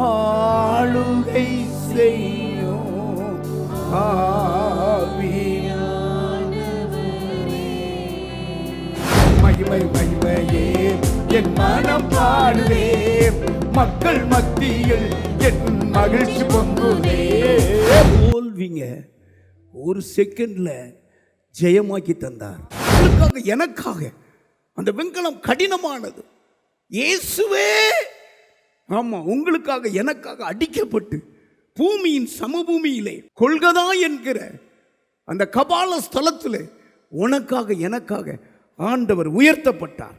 ஆளுகை செய்யும் ஆவியானவரே. மகிமை மகிமையே என் மனம் பாடுவே, மக்கள் மத்தியில் என் மகிழ்ச்சி பொங்குதே. தோல்விங்க ஒரு செகண்ட்ல ஜெயமாக்கி தந்தார். எனக்காக அந்த வெண்கலம் கடினமானது. இயேசுவே ஆமா உங்களுக்காக எனக்காக அடிக்கப்பட்டு பூமியின் சமபூமியிலே கொல்கதா என்கிற அந்த கபால ஸ்தலத்திலே உனக்காக எனக்காக ஆண்டவர் உயர்த்தப்பட்டார்.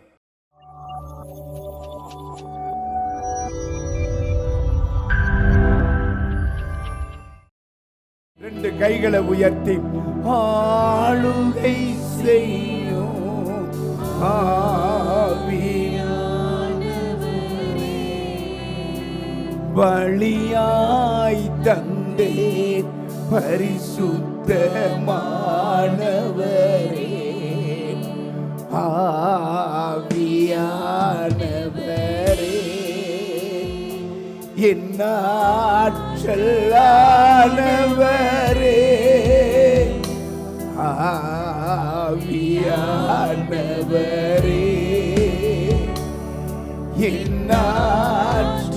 ரெண்டு கைகளை உயர்த்தி ஆளுகை செய்யும் ஆவியானவரே, பலியாய் தந்தே பரிசுத்தமானவரே, ஆவியானவரே, என் ஆற்றலானவரே, ஆவியானவரே, என் ஆற்றலானவரே,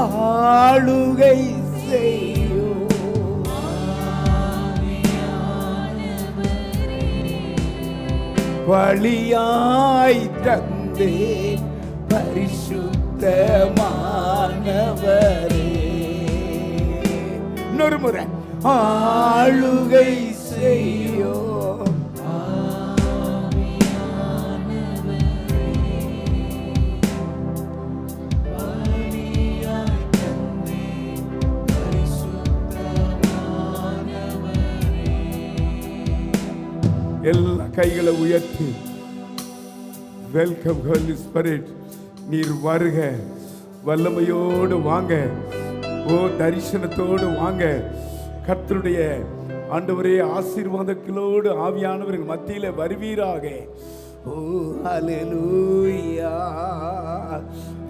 ஆளுகை செய்யும் பலியாய் தந்தே பரிசுத்தமானவரே. இன்னொரு முறை ஆளுகை செய்யும் எல்லா கைகளை உயர்த்தி வெல்கம் ஹோலி ஸ்பிரிட், நீர் வருக, வல்லமையோடு வாங்க, ஓ தரிசனத்தோடு வாங்க. கர்த்தருடைய ஆண்டவரே ஆசீர்வாதங்களோடு ஆவியானவர் மத்தியில வருவீராக. ஓ ஹல்லேலூயா.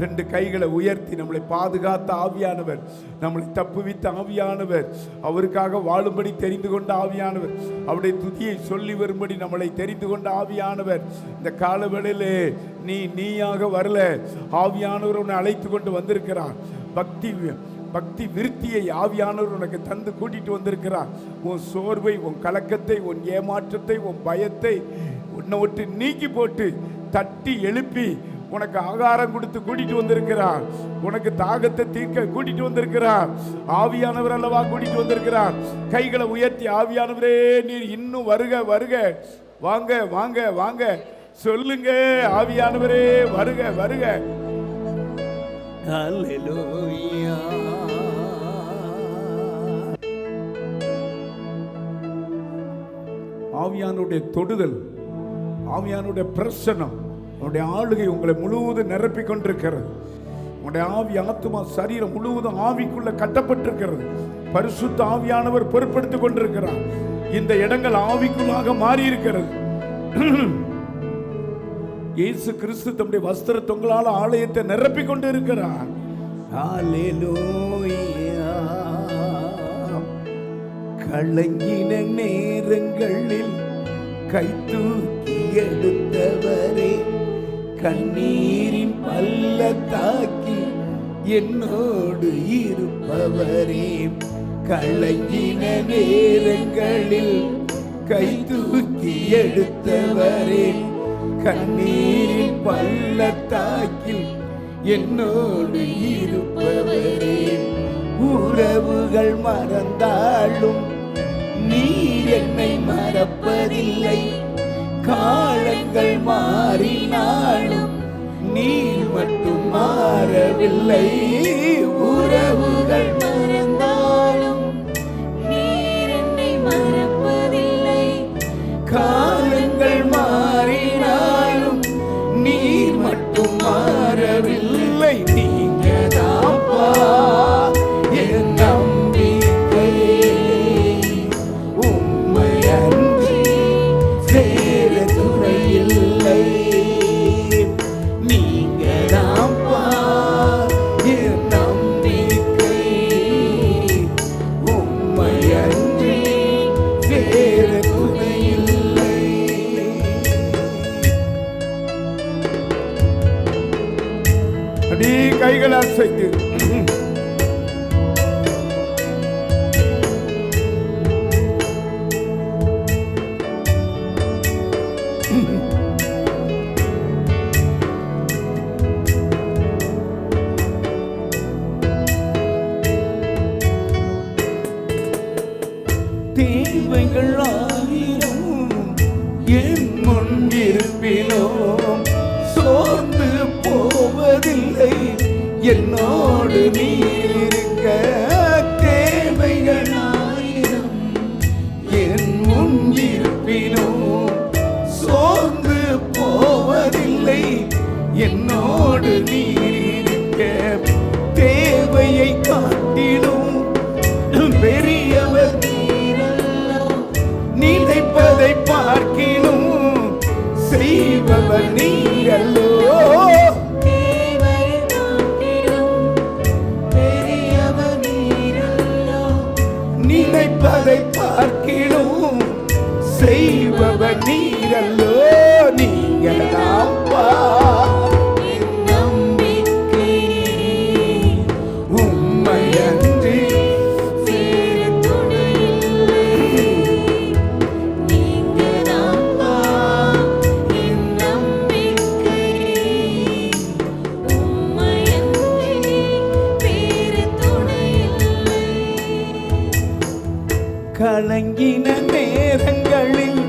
ரெண்டு கைகளை உயர்த்தி நம்மளை பாதுகாத்த ஆவியானவர், நம்மளை தப்புவித்த ஆவியானவர், அவருக்காக வாழும்படி தெரிந்து கொண்ட ஆவியானவர், அவருடைய துதியை சொல்லி வரும்படி நம்மளை தெரிந்து கொண்ட ஆவியானவர். இந்த காலவேளையிலே நீயாக வரல, ஆவியானவர் உன்னை அழைத்து கொண்டு வந்திருக்கிறார். பக்தி விருத்தியை ஆவியானவர் உனக்கு தந்து கூட்டிட்டு வந்திருக்கிறார். உன் சோர்வை, உன் கலக்கத்தை, உன் ஏமாற்றத்தை, உன் பயத்தை உன்னை விட்டு நீக்கி போட்டு தட்டி எழுப்பி உனக்கு ஆகாரம் கொடுத்து கூட்டிட்டு வந்திருக்கிறார். உனக்கு தாகத்தை தீர்க்க கூட்டிட்டு வந்திருக்கிறார். ஆவியானவர் அல்லவா கூட்டிட்டு வந்திருக்கிறார். கைகளை உயர்த்தி ஆவியானவரே நீர் இன்னும் வருக வருக, வாங்க வாங்க வாங்க சொல்லுங்க. ஆவியானவரே வருக வருக. ஹல்லேலூயா. ஆவியானுடைய தொடுதல், ஆவியானுடைய பிரசன்னம், உன்னுடைய ஆளுகை உங்களை முழுவதும் நிரப்பிக் கொண்டிருக்கிறது. உன்னுடைய ஆவி, ஆத்துமா, சரீரம் முழுவதும் ஆவிக்குள்ள கட்டப்பட்டிருக்கிறது. பரிசுத்த ஆவியானவர் பொறுப்படுத்திக் கொண்டிருக்கிறார். இந்த இடங்கள் ஆவிக்குள்ளாக மாறி இருக்கிறது. இயேசு கிறிஸ்து தம்முடைய வஸ்திர தொங்கலால் ஆலயத்தை நிரப்பிக் கொண்டு இருக்கிறார். ஹல்லேலூயா. கலங்கின நேரங்களில் கை தூக்கி எடுத்தவரே, கண்ணீரின் பள்ளத்தாக்கி என்னோடு இருப்பவரே, கலங்கின நேரங்களில் கை தூக்கி எடுத்தவரே, கண்ணீரின் பள்ளத்தாக்கில் என்னோடு இருப்பவரே, உறவுகள் மறந்தாலும் நீர் என்னை மறப்பதில்லை, காலங்கள் மாறினாலும் நீர் மட்டும் மாறவில்லை, உறவுகள் மறந்தாலும் நீர் என்னை மறப்பதில்லை, காலங்கள் மாறினாலும் நீர் மட்டும் மாறவில்லை, நீங்க தான்ப்பா என் நம்பிக்கை, உம்மை அன்றி வேறு துணை இல்லை, நீங்க அடி கைகளை அசைத்து தேவைகள் ஆயிரம் என் முன் இருப்பினோம் சோர்ந்து போவதில்லை என்னோடு நீ இருக்க. தேவைகள் ஆயிரம் என் முன் இருப்பினோம் சோர்ந்து போவதில்லை என்னோடு நீ இருக்க. தேவையை காட்டிலும் பெரியவர் நினைப்பதை பார்க்கிலும் செய்பவர் நீரல்லோ. நினைப்பதை பார்க்கிலும் செய்பவர் நீரல்லோ. நீங்கள் தான்ப்பா கலங்கின நேரங்களில்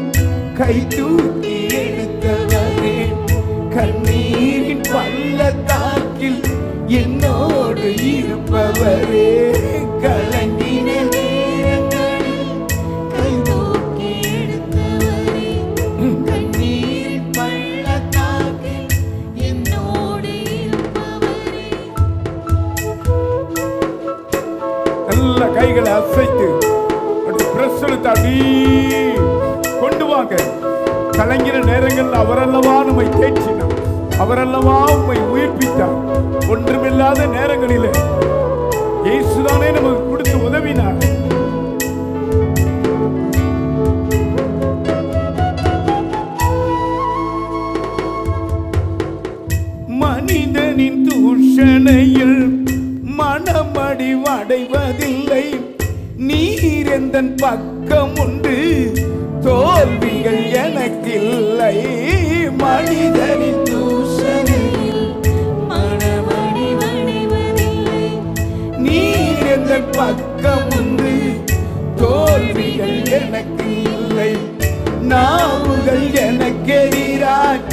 கை தூக்கி எடுத்தவரே கண்ணீரின் பள்ளத்தாக்கில் என்னோடு இருப்பவரே. கலங்கின நேரங்களில் கை தூக்கி எடுத்தவரே கண்ணீரின் பள்ளத்தாக்கில் என்னோடு இருப்பவரே. நல்ல கைகளை அசைத்து பிரசனத்தை கொண்டு வாங்க. கலங்கிற நேரங்கள் அவரல்லவா நம்மை தேற்றினார், அவரல்லவா உம்மை உயிர்ப்பித்தார். ஒன்றுமில்லாத நேரங்களிலே இயேசுதானே நமக்கு கொடுத்து உதவினார். மனிதனின் தூஷணையில் மனமடிவடைவதில்லை நீர் எந்தன் பக்கம் உண்டு தோல்விகள் எனக்கில்லை. மனிதனின் தூஷணையில் மனமடிவடைவதில்லை நீர் எந்தன் பக்கம் உண்டு தோல்விகள் எனக்கில்லை. நாவுகள் எனக்கெதிராய்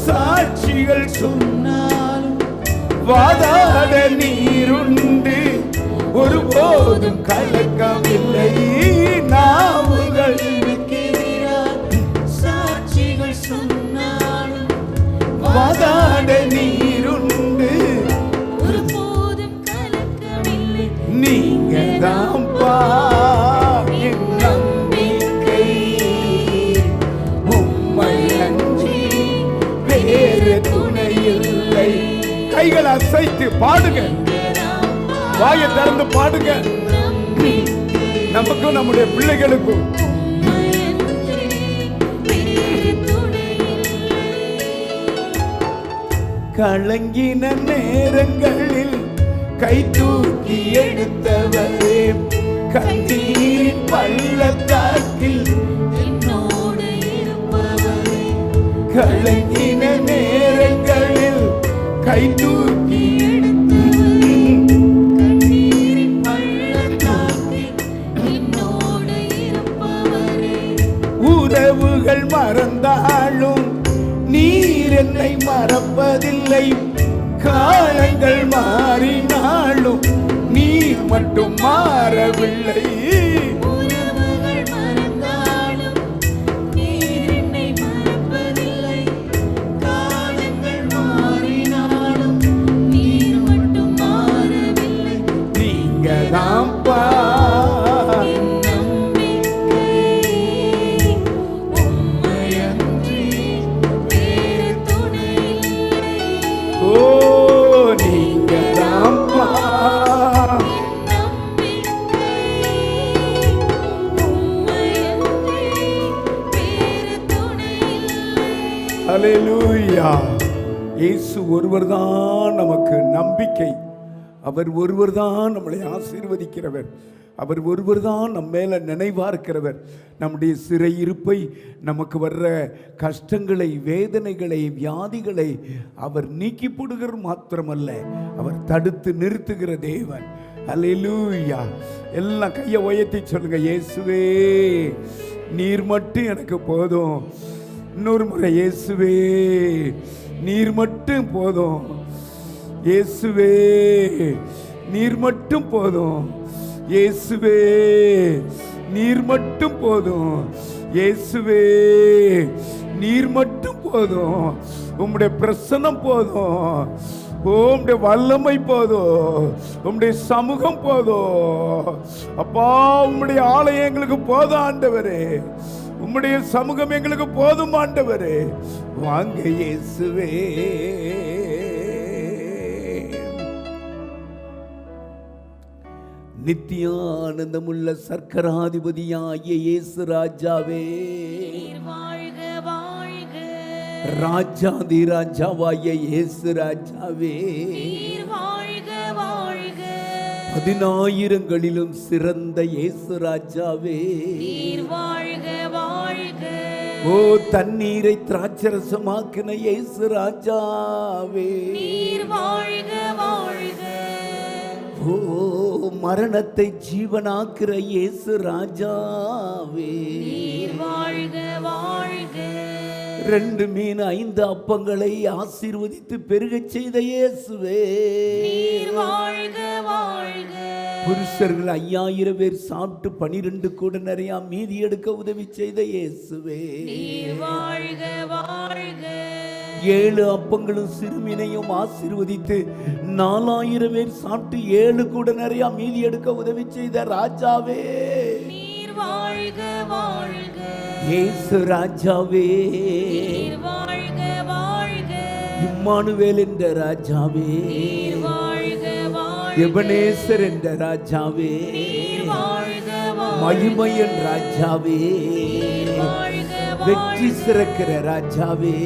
சாட்சிகள் சொன்னாலும் வாதாட நீருண்டு ஒருபோதும் கலக்கமில்லை. நாவுகள் சாட்சிகள் சொன்னாலும் வாதாட நீருண்டு ஒருபோதும் கலக்கமில்லை. நீங்க தான்ப்பா என் நம்பிக்கை உம்மை அன்றி வேறு துணையில்லை. கைகளை அசைத்து பாடுங்க, வாயை திறந்து பாடுங்க. நமக்கும் நம்முடைய பிள்ளைகளுக்கும் கலங்கின நேரங்களில் கை தூக்கி எடுத்தவரே கண்ணீரின் பள்ளத்தாக்கில் என்னோடு இருப்பவரே. கலங்கின நேரங்களில் கை தூக்கி உறவுகள் மறந்தாலும் நீர் என்னை மறப்பதில்லை. காலங்கள் மாறினாலும் நீர் மட்டும் மாறவில்லை. உறவுகள் மறந்தாலும் நீர் என்னை மறப்பதில்லை. காலங்கள் மாறினாலும் நீர் மட்டும் மாறவில்லை. நீங்க தான்ப்பா இயேசு ஒருவர் தான் நமக்கு நம்பிக்கை. அவர் ஒருவர் தான் நம்மளை ஆசீர்வதிக்கிறவர். அவர் ஒருவர் தான் நம்ம மேல நினைவார்க்கிறவர். நம்முடைய சிறையிருப்பை, நமக்கு வர்ற கஷ்டங்களை, வேதனைகளை, வியாதிகளை அவர் நீக்கி போடுகிற மாத்திரமல்ல, அவர் தடுத்து நிறுத்துகிற தேவன். அல்லேலூயா. எல்லாம் கையை உயர்த்தி சொல்லுங்க, இயேசுவே நீர் மட்டும் எனக்கு போதும். இன்னொரு முறை, இயேசுவே நீர் மட்டும் போதும். இயேசுவே நீர் மட்டும் போதும். இயேசுவே நீர் மட்டும் போதும். இயேசுவே நீர் மட்டும் போதும். உம்முடைய பிரசன்னம் போதும். உம்முடைய வல்லமை போதும். உம்முடைய சமூகம் போதும். அப்பா, உம்முடைய ஆலயம் எங்களுக்கு போதும் ஆண்டவரே. உம்முடைய சமூகம் எங்களுக்கு போதும் ஆண்டவரே. வாங்க இயேசுவே. நித்தியானந்தமுள்ள சர்க்கராதிபதியாகிய இயேசு ராஜாவே, வாழ்க வாழ்க. ராஜாதி ராஜாவாகிய இயேசு ராஜாவே, வாழ்க வாழ்க. 10,000களிலும் சிறந்த இயேசு ராஜாவே, வாழ்க வாழ்க. ஓ தண்ணீரை திராட்சரசமாக்கின இயேசு ராஜாவே, வாழ்க வாழ்க. ஓ மரணத்தை ஜீவனாக்குற இயேசு ராஜாவே, வாழ்க வாழ்க. 2 மீன் 5 அப்பங்களை ஆசீர்வதித்து பெருகச் செய்த இயேசுவே, வாழ்க வாழ்க. புருஷர்கள் 5000 பேர் சாப்பிட்டு 12 கூட நிறைய மீதி எடுக்க உதவி செய்த இயேசுவே, வாழ்க வாழ்க. 7 அப்பங்களும் சிறுமீனையும் ஆசீர்வதித்து 4000 பேர் சாப்பிட்டு 7 கூட நிறைய மீதி எடுக்க உதவி செய்த ராஜாவே, வாழ்க வாழ்க. இயேசு ராஜாவே, வாழ்க வாழ்க. இம்மானுவேல் என்ற ராஜாவே, வாழ்க வாழ்க. எபனேசர் என்ற ராஜாவே, வாழ்க வாழ்க. மகிமையின் ராஜாவே, வெற்றி சிறக்கிற ராஜாவே,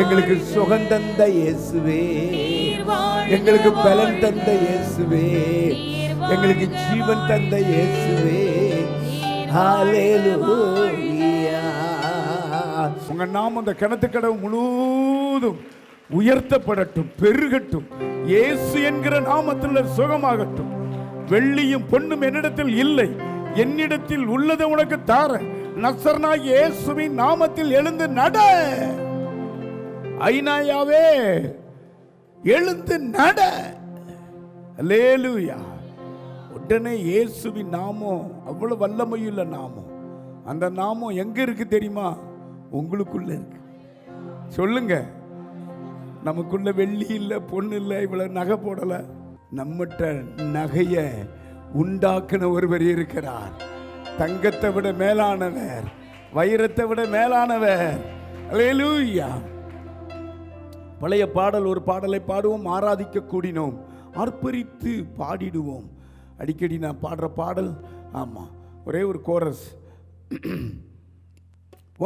எங்களுக்கு சுகம் தந்த இயேசுவே, எங்களுக்கு பலன் தந்த இயேசுவே, எங்களுக்கு ஜீவன் தந்த இயேசுவே, ஹல்லேலூயா. உங்க நாமம் அந்த கிணத்துக்கடவு முழுவதும் உயர்த்தப்படட்டும், பெருகட்டும். இயேசு என்கிற நாமத்தில் சுகமாகட்டும். வெள்ளியும் பொன்னும் என்னிடத்தில் இல்லை, என்னிடத்தில் உள்ளதை உனக்கு தார. நசரனாகிய இயேசுவின் நாமத்தில் எழுந்து நட. ஐனாயாவே எழுந்து நட. அல்லேலூயா. உடனே இயேசுவின் நாமம் அவ்வளவு வல்லமையுள்ள நாமம். அந்த நாமம் எங்க இருக்கு தெரியுமா? உங்களுக்குள்ள இருக்கு. சொல்லுங்க. நமக்குள்ள வெள்ளி இல்லை, பொண்ணு இல்லை, இவ்வளவு நகை போடல. நம்மகிட்ட நகைய உண்டாக்குன ஒருவர் இருக்கிறார். தங்கத்தை விட மேலானவர், வைரத்தை விட மேலானவர். அல்லேலூயா. பழைய பாடல், ஒரு பாடலை பாடுவோம், ஆராதிக்க கூடினோம், ஆர்ப்பரித்து பாடிடுவோம். அடிக்கடி நான் பாடுற பாடல். ஆமா, ஒரே ஒரு கோரஸ்.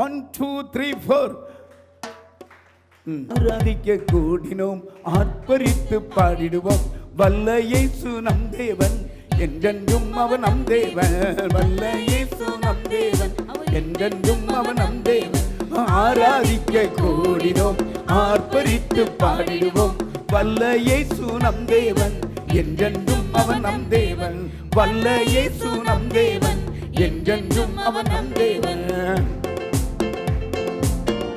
1 2 3 4. ஆராதிக்க கூடினோம், ஆர்ப்பரித்து பாடிடுவோம். வல்ல இயேசு நம் தேவன், என்றென்றும் அவன் நம் தேவன். வல்ல இயேசு நம் தேவன், என்றென்றும் அவன் நம் தேவன். ஆராதிக்க கூடினோம், ஆர்ப்பரித்து பாடிடுவோம். வல்ல இயேசு நம் தேவன், என்றென்றும் அவன் நம் தேவன். வல்ல இயேசு நம் தேவன், என்றென்றும் அவன் நம் தேவன்.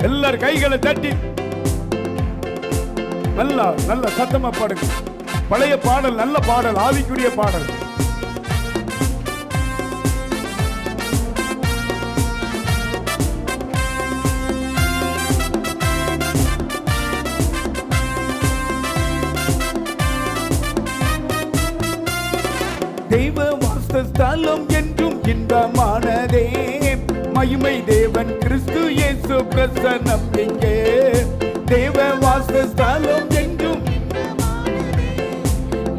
எல்லாரும் கைகளை தட்டி நல்ல சத்தமா பாடுங்க. பழைய பாடல், நல்ல பாடல், ஆவிக்குரிய பாடல். தெய்வ வாசஸ்தலம் என்றும் இன்பமானதே, மகிமை தேவன் கிறிஸ்து இயேசு பிரசன்னம் இங்கே. தேவ வாசஸ்தலம் என்றும்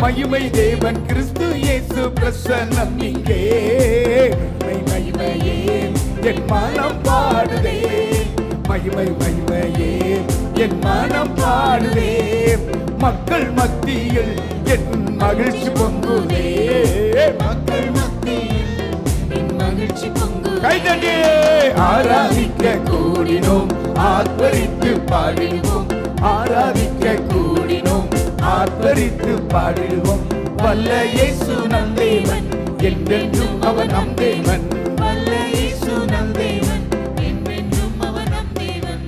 மகிமை தேவன் கிறிஸ்து இயேசு பிரசன்னம் இங்கே. மகிமையே என் மனம் பாடுதே, மகிமையே என் மனம் பாடுதே. மக்கள் மத்தியில் என் மகிழ்ச்சி பொங்குதே. மக்கள் மத்தியில் என் மகிழ்ச்சி பொங்குதே. கைதட்டி ஆராதிக்க கூடினோம், ஆர்ப்பரித்து பாடிடுவோம். ஆராதிக்க கூடினோம், ஆர்ப்பரித்து பாடிடுவோம். வல்ல இயேசு நம் தேவன், என்றென்றும் அவர் நம் தேவன். வல்ல இயேசு நம் தேவன், என்றென்றும் அவர் நம் தேவன்.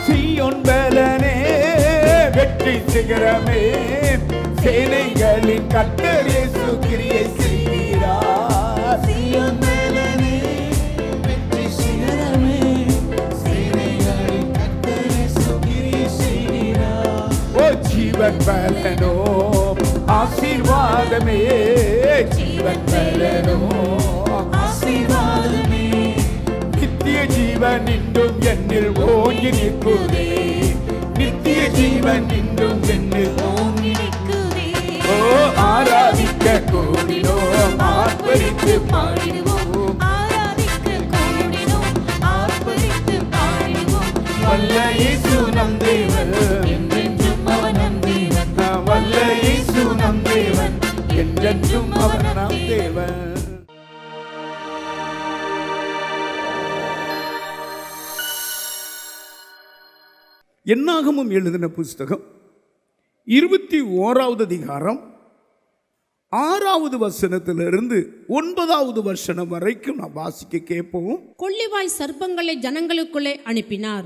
சீயோன் பலனே, வெற்றி சிகரமே, சேனைகளின் கர்த்தர் இயேசு கிரியை செய்கிறார். சீயோன் பலனே, வெற்றி சிகரமே, சேனைகளின் கர்த்தர் இயேசு கிரியை செய்கிறார். ஓ ஜீவன் பலனோ, ஆசீர்வாதமே, ஜீவன் பலனோ, ஆசீர்வாதமே, நித்திய ஜீவன் இன்றும் என்னில் ஓங்கி நிற்குதே. நித்திய ஜீவன் இன்றும் என்னில் ஓங்கி நிற்குதே. ஓ ஆராதிக்க கூடினோம், ஆர்ப்பரித்து பாடிடுவோம். ஆராதிக்க கூடினோம், ஆர்ப்பரித்து பாடிடுவோம். வல்ல இயேசு நம் தேவன், என்றென்றும் அவர் நம் தேவன். வல்ல இயேசு நம் தேவன், என்றென்றும் அவர் நம் தேவன். என்னாகமம் எழுதின புஸ்தகம் 21வது அதிகாரம் 6வது வசனத்திலிருந்து 9வது வசனம் வரைக்கும் நான் வாசிக்க கேட்போம். கொள்ளிவாய் சர்ப்பங்களை ஜனங்களுக்குள்ளே அனுப்பினார்.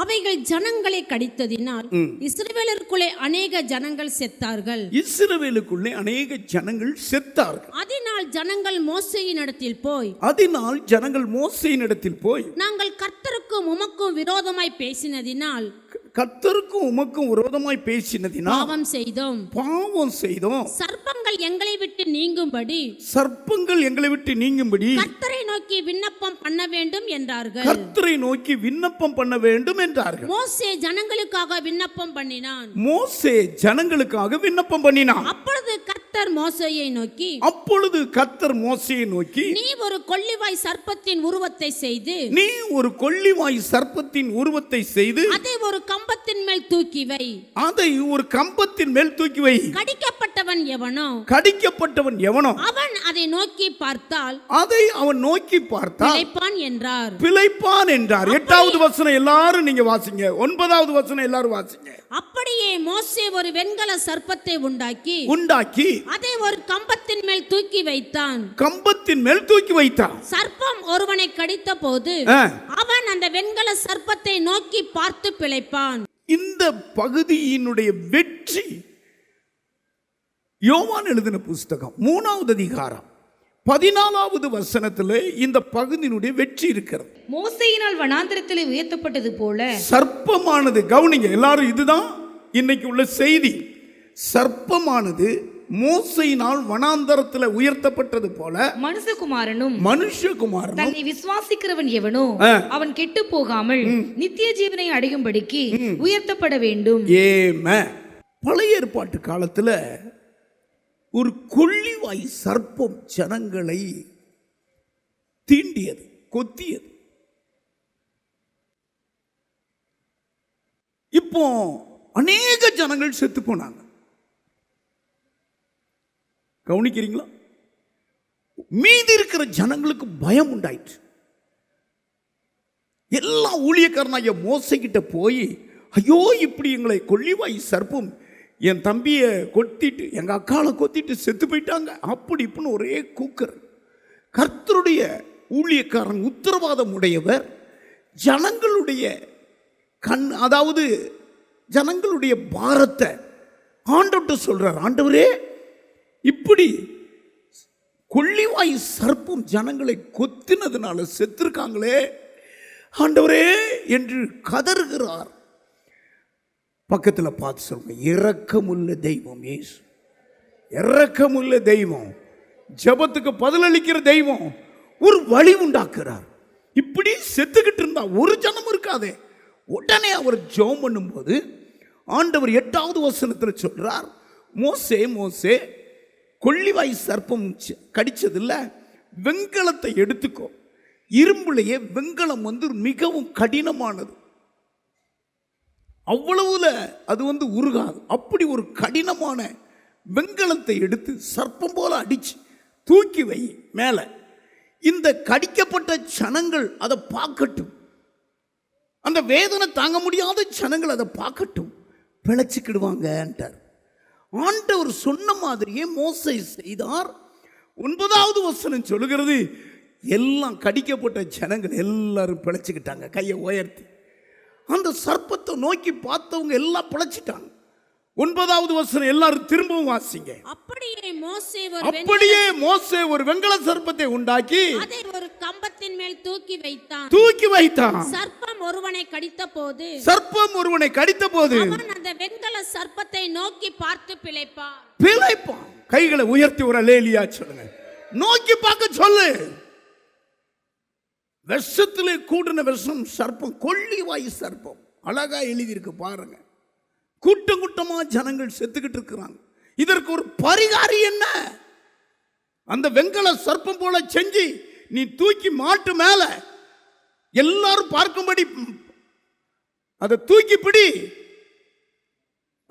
அவைகள் ஜனங்களை கடித்ததினால் இஸ்ரவேலருக்குள்ளே அநேக ஜனங்கள் செத்தார்கள். இஸ்ரவேலுக்குள்ளே அநேக ஜனங்கள் செத்தார்கள். அதனால் ஜனங்கள் மோசேயினிடத்தில் போய் நாங்கள் கர்த்தருக்கும் உமக்கும் விரோதமாய் பேசினதினால் கர்த்தருக்கும் உமக்கும் விரோதமாய் பேசினதினால் பாவம் செய்தோம். சர்ப்பங்கள் எங்களை விட்டு நீங்கும்படி கர்த்தரை நோக்கி விண்ணப்பம் பண்ண வேண்டும் என்றார்கள். மோசே ஜனங்களுக்காக விண்ணப்பம் பண்ணினான். அப்பொழுது கர்த்தர் மோசேயை நோக்கி நீ ஒரு கொள்ளிவாய் சர்ப்பத்தின் உருவத்தை செய்து அதை ஒரு கம்பத்தின் மேல் தூக்கி வை. கடிக்கப்பட்டவன் எவனோ அவன் அதை நோக்கி பார்த்தால் பிழைப்பான் என்றார். 8வது வசனம் எல்லாரும் நீங்க வாசிங்க. 9வது வசனம் எல்லாரும் வாசிங்க. அப்படியே மோசே ஒரு வெண்கல சர்ப்பத்தை உண்டாக்கி அதை ஒரு கம்பத்தின் மேல் தூக்கி வைத்தான். சர்ப்பம் ஒருவனை கடித்த போது அவன் அந்த வெண்கல சர்ப்பத்தை நோக்கி பார்த்து பிழைப்பான். இந்த பகுதியினுடைய வெற்றி யோவான் எழுதின புஸ்தகம் 3வது அதிகாரம் 14வது வசனத்திலே இந்த பகுதியினுடைய வெற்றி இருக்கிறது. மோசேயினால் வனாந்தரத்தில் உயர்த்தப்பட்டது போல சர்ப்பமானது, கவனிங்க எல்லாரும், இதுதான் இன்னைக்கு உள்ள செய்தி. சர்ப்பமானது மோசேயினால் வனாந்தரத்தில் உயர்த்தப்பட்டது போல மனுஷகுமாரனும் தன்னை விசுவாசிக்கிறவன் எவனோ அவன் கெட்டு போகாமல் நித்திய ஜீவனை அடையும்படிக்கு உயர்த்தப்பட வேண்டும். பழைய ஏற்பாட்டு காலத்துல ஒரு கொள்ளிவாய் சர்ப்பம் ஜனங்களை தீண்டியது, கொத்தியது. இப்போ அநேக ஜனங்கள் செத்து போனாங்க. கவனிக்கிறீங்களா? மீதி இருக்கிற ஜனங்களுக்கு பயம் உண்டாயிற்று. எல்லா ஊழியக்காரனாகிய மோசேகிட்ட போய், ஐயோ இப்படி எங்களை கொள்ளிவாய் சர்ப்பம் என் தம்பியை கொத்திட்டு எங்க அக்காளை கொத்திட்டு செத்து போயிட்டாங்க, அப்படி இப்படின்னு ஒரே கூக்குற. கர்த்தருடைய ஊழியக்காரன் உத்தரவாதம் உடையவர் ஜனங்களுடைய அதாவது ஜனங்களுடைய பாரத்தை ஆண்டவர்கிட்ட சொல்றார். ஆண்டவரே, இப்படி கொள்ளிவாய் சர்ப்பம் ஜனங்களை கொத்தினதுனால செத்துருக்காங்களே ஆண்டவரே என்று கதறுகிறார். பக்கத்தில் பார்த்து சொல்லுங்க, இரக்கமுள்ள தெய்வம் இயேசு, இரக்கமுள்ள தெய்வம், ஜெபத்துக்கு பதிலளிக்கிற தெய்வம் ஒரு வழி உண்டாக்குறார். இப்படி செத்துக்கிட்டு இருந்தா ஒரு ஜனம் இருக்காதே. உடனே அவர் ஜெபம் பண்ணும்போது ஆண்டவர் 8வது வசனத்தில் சொல்றார், மோசே மோசே, கொள்ளிவாய் சர்ப்பம் கடிச்சதில்ல, வெண்கலத்தை எடுத்துக்கோ. இரும்புலையே வெண்கலம் மிகவும் கடினமானது, அவ்வளவுல அது உருகாது. அப்படி ஒரு கடினமான வெண்கலத்தை எடுத்து சர்ப்பம் போல அடிச்சு தூக்கி வை மேல. இந்த கடிக்கப்பட்ட ஜனங்கள் அதை பார்க்கட்டும், அந்த வேதனை தாங்க முடியாத ஜனங்கள் அதை பார்க்கட்டும், பிழைச்சிக்கிடுவாங்கன்றார். ஆண்டவர் சொன்ன மாதிரியே மோசே செய்தார். 9வது வசனம் சொல்லுகிறது, எல்லாம் கடிக்கப்பட்ட ஜனங்கள் எல்லாரும் பிழைச்சிக்கிட்டாங்க. கையை உயர்த்தி அந்த சர்ப்பத்தை நோக்கி பார்த்தவங்க எல்லாம் பிழைச்சிட்டாங்க. 9வது வசனம் எல்லாரும் திரும்பவும் வாசிங்க. அப்படியே மோசே ஒரு வெண்கல சர்ப்பத்தை உண்டாக்கி அதை ஒரு கம்பத்தின் மேல் தூக்கி வைத்தான். சர்ப்பம் ஒருவனை கடித்த போது அவன் அந்த வெண்கல சர்ப்பத்தை நோக்கி பார்த்து பிழைப்பான். கைகளை உயர்த்தி ஒரு அல்லேலூயா சொல்லுங்க. நோக்கி பார்க்க சொல்லு. விஷத்திலே கூடின விஷம் சர்ப்பம், கொள்ளிவாய் சர்ப்பம். அழகா எழுதியிருக்கு பாருங்க. கூட்டம் கூட்டமா ஜனங்கள் செத்துக்கிட்டு இருக்கிறாங்க. இதற்கு ஒரு பரிகாரம் என்ன? அந்த வெண்கல சர்ப்பம் போல செஞ்சு நீ தூக்கி மாட்டு மேல எல்லாரும் பார்க்கும்படி அதை தூக்கி பிடி.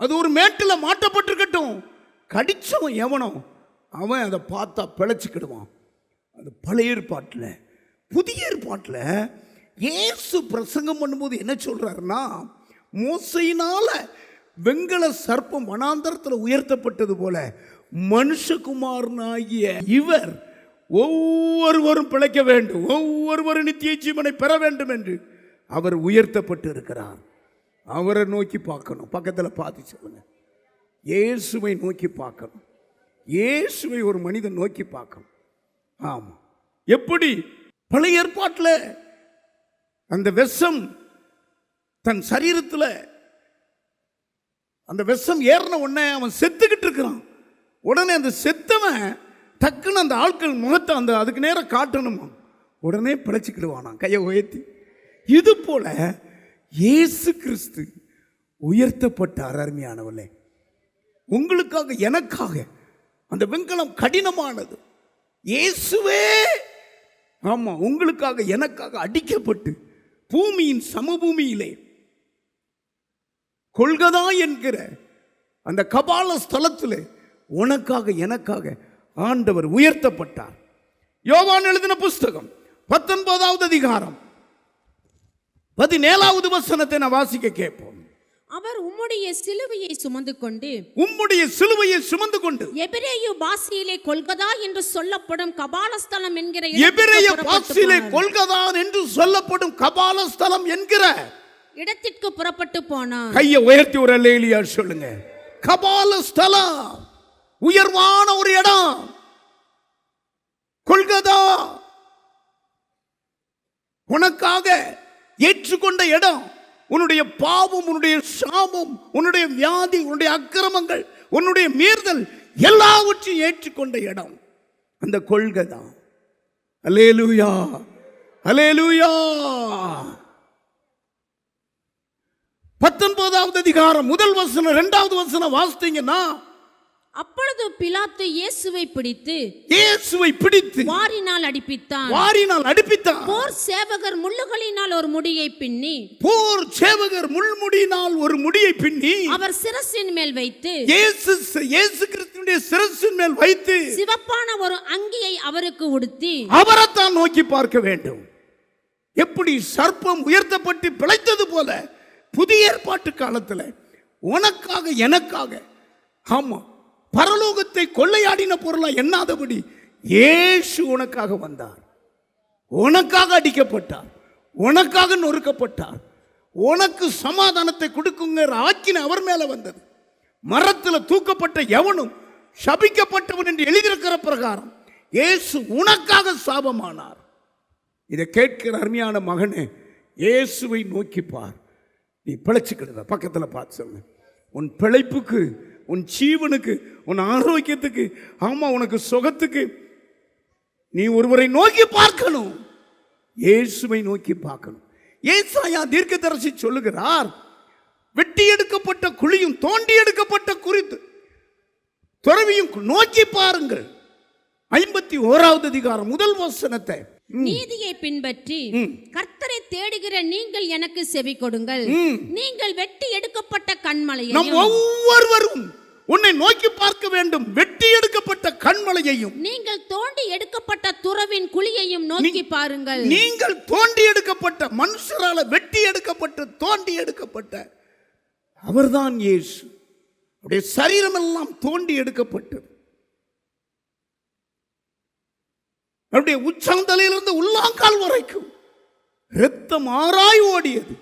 அது ஒரு மேட்டில் மாட்டப்பட்டிருக்கட்டும். கடிச்சவன் எவனோ அவன் அதை பார்த்தா பிழைச்சிக்கிடுவான். அது பழைய ஏற்பாட்டில். புதிய ஏற்பாட்டில் இயேசு பிரசங்கம் பண்ணும்போது என்ன சொல்றாருன்னா, மோசையினால வெண்கல சர்ப்பம் வனாந்தரத்தில் உயர்த்தப்பட்டது போல மனுஷகுமாரனாகிய இவர் ஒவ்வொருவரும் பிழைக்க வேண்டும், ஒவ்வொருவரும் நித்திய ஜீவனை பெற வேண்டும் என்று அவர் உயர்த்தப்பட்டு இருக்கிறார். அவரை நோக்கி பார்க்கணும். பக்கத்தில் பார்த்து சொல்லுங்க, இயேசுவை நோக்கி பார்க்கணும். இயேசுவை ஒரு மனிதன் நோக்கி பார்க்கணும். ஆமாம். எப்படி பழைய ஏற்பாட்டில் அந்த விஷம் தன் சரீரத்தில் அந்த விஷம் ஏறின உடனே அவன் செத்துக்கிட்டு இருக்கிறான். உடனே அந்த செத்தவன் டக்குன்னு அந்த ஆட்கள் முகத்தை அதுக்கு நேரம் காட்டணுமா, உடனே பிழைச்சிக்கிடுவானா கையை உயர்த்தி. இது போல இயேசு கிறிஸ்து உயர்த்தப்பட்டார். அருமையானவர்களே, உங்களுக்காக எனக்காக அந்த வெண்கலம் கடினமானது. இயேசுவே ஆமா உங்களுக்காக எனக்காக அடிக்கப்பட்டு பூமியின் சமபூமியிலே கொல்கதா என்கிற அந்த கபால ஸ்தலத்தில் உனக்காக எனக்காக ஆண்டவர் உயர்த்தப்பட்டார். யோவான் எழுதின புஸ்தகம் 19வது அதிகாரம் 17வது வசனத்தை நான் வாசிக்க கேட்போம். அவர் உம்முடைய சிலுவையை சுமந்து கொண்டு எபிரேய பாஷையிலே கொல்கதா என்று சொல்லப்படும் கபாலஸ்தலம் என்கிற இடத்திற்கு புறப்பட்டு போனார். கையை உயர்த்தி ஒரு அல்லேலூயா சொல்லுங்க. கபாலஸ்தலம் உயர்வான ஒரு இடம். கொல்கதா உனக்காக ஏற்றுக்கொண்ட இடம். உன்னுடைய பாவம், உன்னுடைய சாபம், உன்னுடைய வியாதி, உன்னுடைய அக்கிரமங்கள், உன்னுடைய மீறுதல் எல்லாவற்றையும் ஏற்றுக்கொண்ட இடம் அந்த கொல்கதா. அல்லேலூயா, அல்லேலூயா. 19வது அதிகாரம் 1 வசனம் 2வது வசனம் வாசித்தீங்கன்னா, அப்பொழுது பிலாத்து இயேசுவை பிடித்து வாரினால் அடிப்பித்தான். போர் சேவகர் முள்முடியினால் ஒரு முடியை பின்னி அவர் சிரசின் மேல் வைத்து இயேசு கிறிஸ்துவினுடைய சிரசின் மேல் வைத்து சிவப்பான ஒரு அங்கியை அவருக்கு உடுத்தி அவரைத்தான் நோக்கி பார்க்க வேண்டும். எப்படி சர்ப்பம் உயர்த்தப்பட்டு பிழைத்தது போல புதிய ஏற்பாட்டு காலத்தில் உனக்காக எனக்காக, ஆமா, பரலோகத்தை கொள்ளையாடின பொருளா எண்ணாதபடி இயேசு உனக்காக வந்தார். உனக்காக அடிக்கப்பட்டார், உனக்காக நொறுக்கப்பட்டார், உனக்கு சமாதானத்தை கொடுக்குங்கிற ஆக்கினை அவர் மேல வந்தது. மரத்தில் தூக்கப்பட்ட எவனும் சபிக்கப்பட்டவன் என்று எழுதியிருக்கிற பிரகாரம் இயேசு உனக்காக சாபமானார். இதை கேட்கிற அருமையான மகனே, இயேசுவை நோக்கி பார், நீ பிழைச்சுக்கிடுத. பக்கத்தில் பார்த்து சொல்லுங்க, உன் பிழைப்புக்கு, உன் ஜீவனுக்கு, உன் ஆரோக்கியத்துக்கு, ஆமா, உனக்கு சுகத்துக்கு நீ ஒருவரை நோக்கி பார்க்கணும். இயேசுவை நோக்கி பார்க்கணும். ஏசாயா தீர்க்கதரிசி சொல்லுகிறார், வெட்டி எடுக்கப்பட்ட குழியும் தோண்டி எடுக்கப்பட்ட குறித்து துறவியும் நோக்கி பாருங்கள். 51வது அதிகாரம் முதல் வசனத்தை. நீதியை பின்பற்றி கர்த்தரை தேடுகிற நீங்கள் எனக்கு செவி கொடுங்கள். நீங்கள் வெட்டி எடுக்கப்பட்ட கண்மலையையும், நம் ஒவ்வொருவரும் உன்னை நோக்கி பார்க்க வேண்டும். வெட்டி எடுக்கப்பட்ட கண்மலையையும், நீங்கள் தோண்டி எடுக்கப்பட்ட துறவின் குழியையும் நோக்கி பாருங்கள். நீங்கள் தோண்டி எடுக்கப்பட்ட, மனுஷரால வெட்டி எடுக்கப்பட்ட, தோண்டி எடுக்கப்பட்ட அவர்தான் இயேசு. அவருடைய சரீரம் எல்லாம் தோண்டி எடுக்கப்பட்டது. அவருடைய உச்சந்தலையிலிருந்து உள்ளாங்கால் வரைக்கும் இரத்தம் ஆறாய் ஓடியது.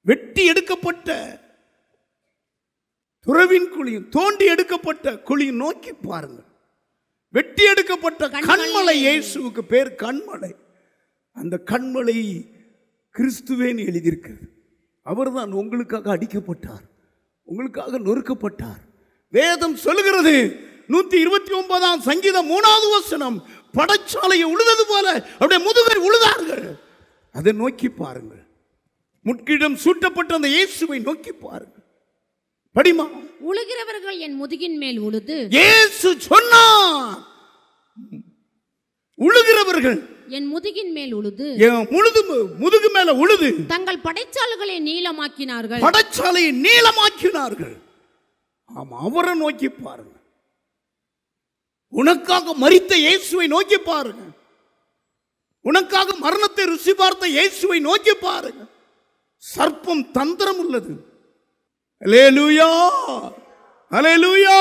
வெட்டி எடுக்கப்பட்ட துறவின் குழியும் தோண்டி எடுக்கப்பட்ட குழியும் நோக்கி பாருங்கள். வெட்டி எடுக்கப்பட்ட கண்மலை, இயேசுவுக்கு பேர் கண்மலை. அந்த கண்மலை கிறிஸ்துவேன்னு எழுதியிருக்கிறது. அவர்தான் உங்களுக்காக அடிக்கப்பட்டார், உங்களுக்காக நொறுக்கப்பட்டார். வேதம் சொல்லுகிறது 129ஆம் சங்கீதம் 3வது வசனம், படைச்சாலையை உழுதது போல அப்படியே முதுகை உழுதார்கள். அதை நோக்கி பாருங்கள். முட்கிடம் சூட்டப்பட்ட அந்த இயேசுவை நோக்கி பாருங்கள். படிமா, உழுகிறவர்கள் என் முதுகின் மேல் உழுது, இயேசு சொன்னார், உழுகிறவர்கள் என் முதுகின் மேல் உழுது, முதுகு மேல உழுது தங்கள் படைச்சாலைகளை நீளமாக்கினார்கள், படைச்சாலையை நீளமாக்கினார்கள். ஆமா, அவரை நோக்கி பாருங்க. உனக்காக மரித்த இயேசுவை நோக்கி பாருங்க. உனக்காக மரணத்தை ருசி பார்த்த இயேசுவை நோக்கி பாருங்க. சர்ப்பம் தந்திரம் உள்ளது. அல்லேலூயா, அல்லேலூயா.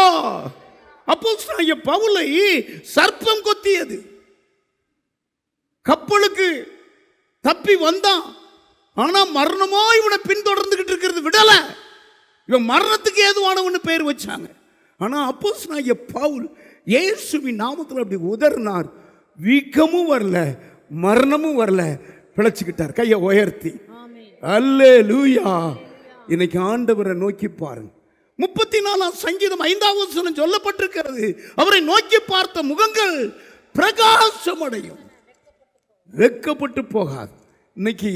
அப்போஸ்தலனாகிய பவுலை சர்ப்பம் கொத்தியது. கப்பலுக்கு தப்பி வந்தான், ஆனா மரணமோ இவனை பின்தொடர்ந்துகிட்டு இருக்கிறது விடல. இவன் மரணத்துக்கு ஏதுவானவன்னு பேர் வச்சாங்க. ஆனா அப்போஸ்தலனாகிய பவுல் இயேசுவின் நாமத்தில் அப்படி உதறினார். வீக்கமும் வரல, மரணமும் வரல, பிழைச்சுக்கிட்டார். கையை உயர்த்தி அல்லேலூயா. இன்னைக்கு ஆண்டவரை நோக்கி பாருங்க. 34ஆம் சங்கீதம் 5வது வசனம் சொல்லப்பட்டிருக்கிறது, அவரை நோக்கி பார்த்த முகங்கள் பிரகாசமடையும், வெட்கப்பட்டு போகாது. இன்னைக்கு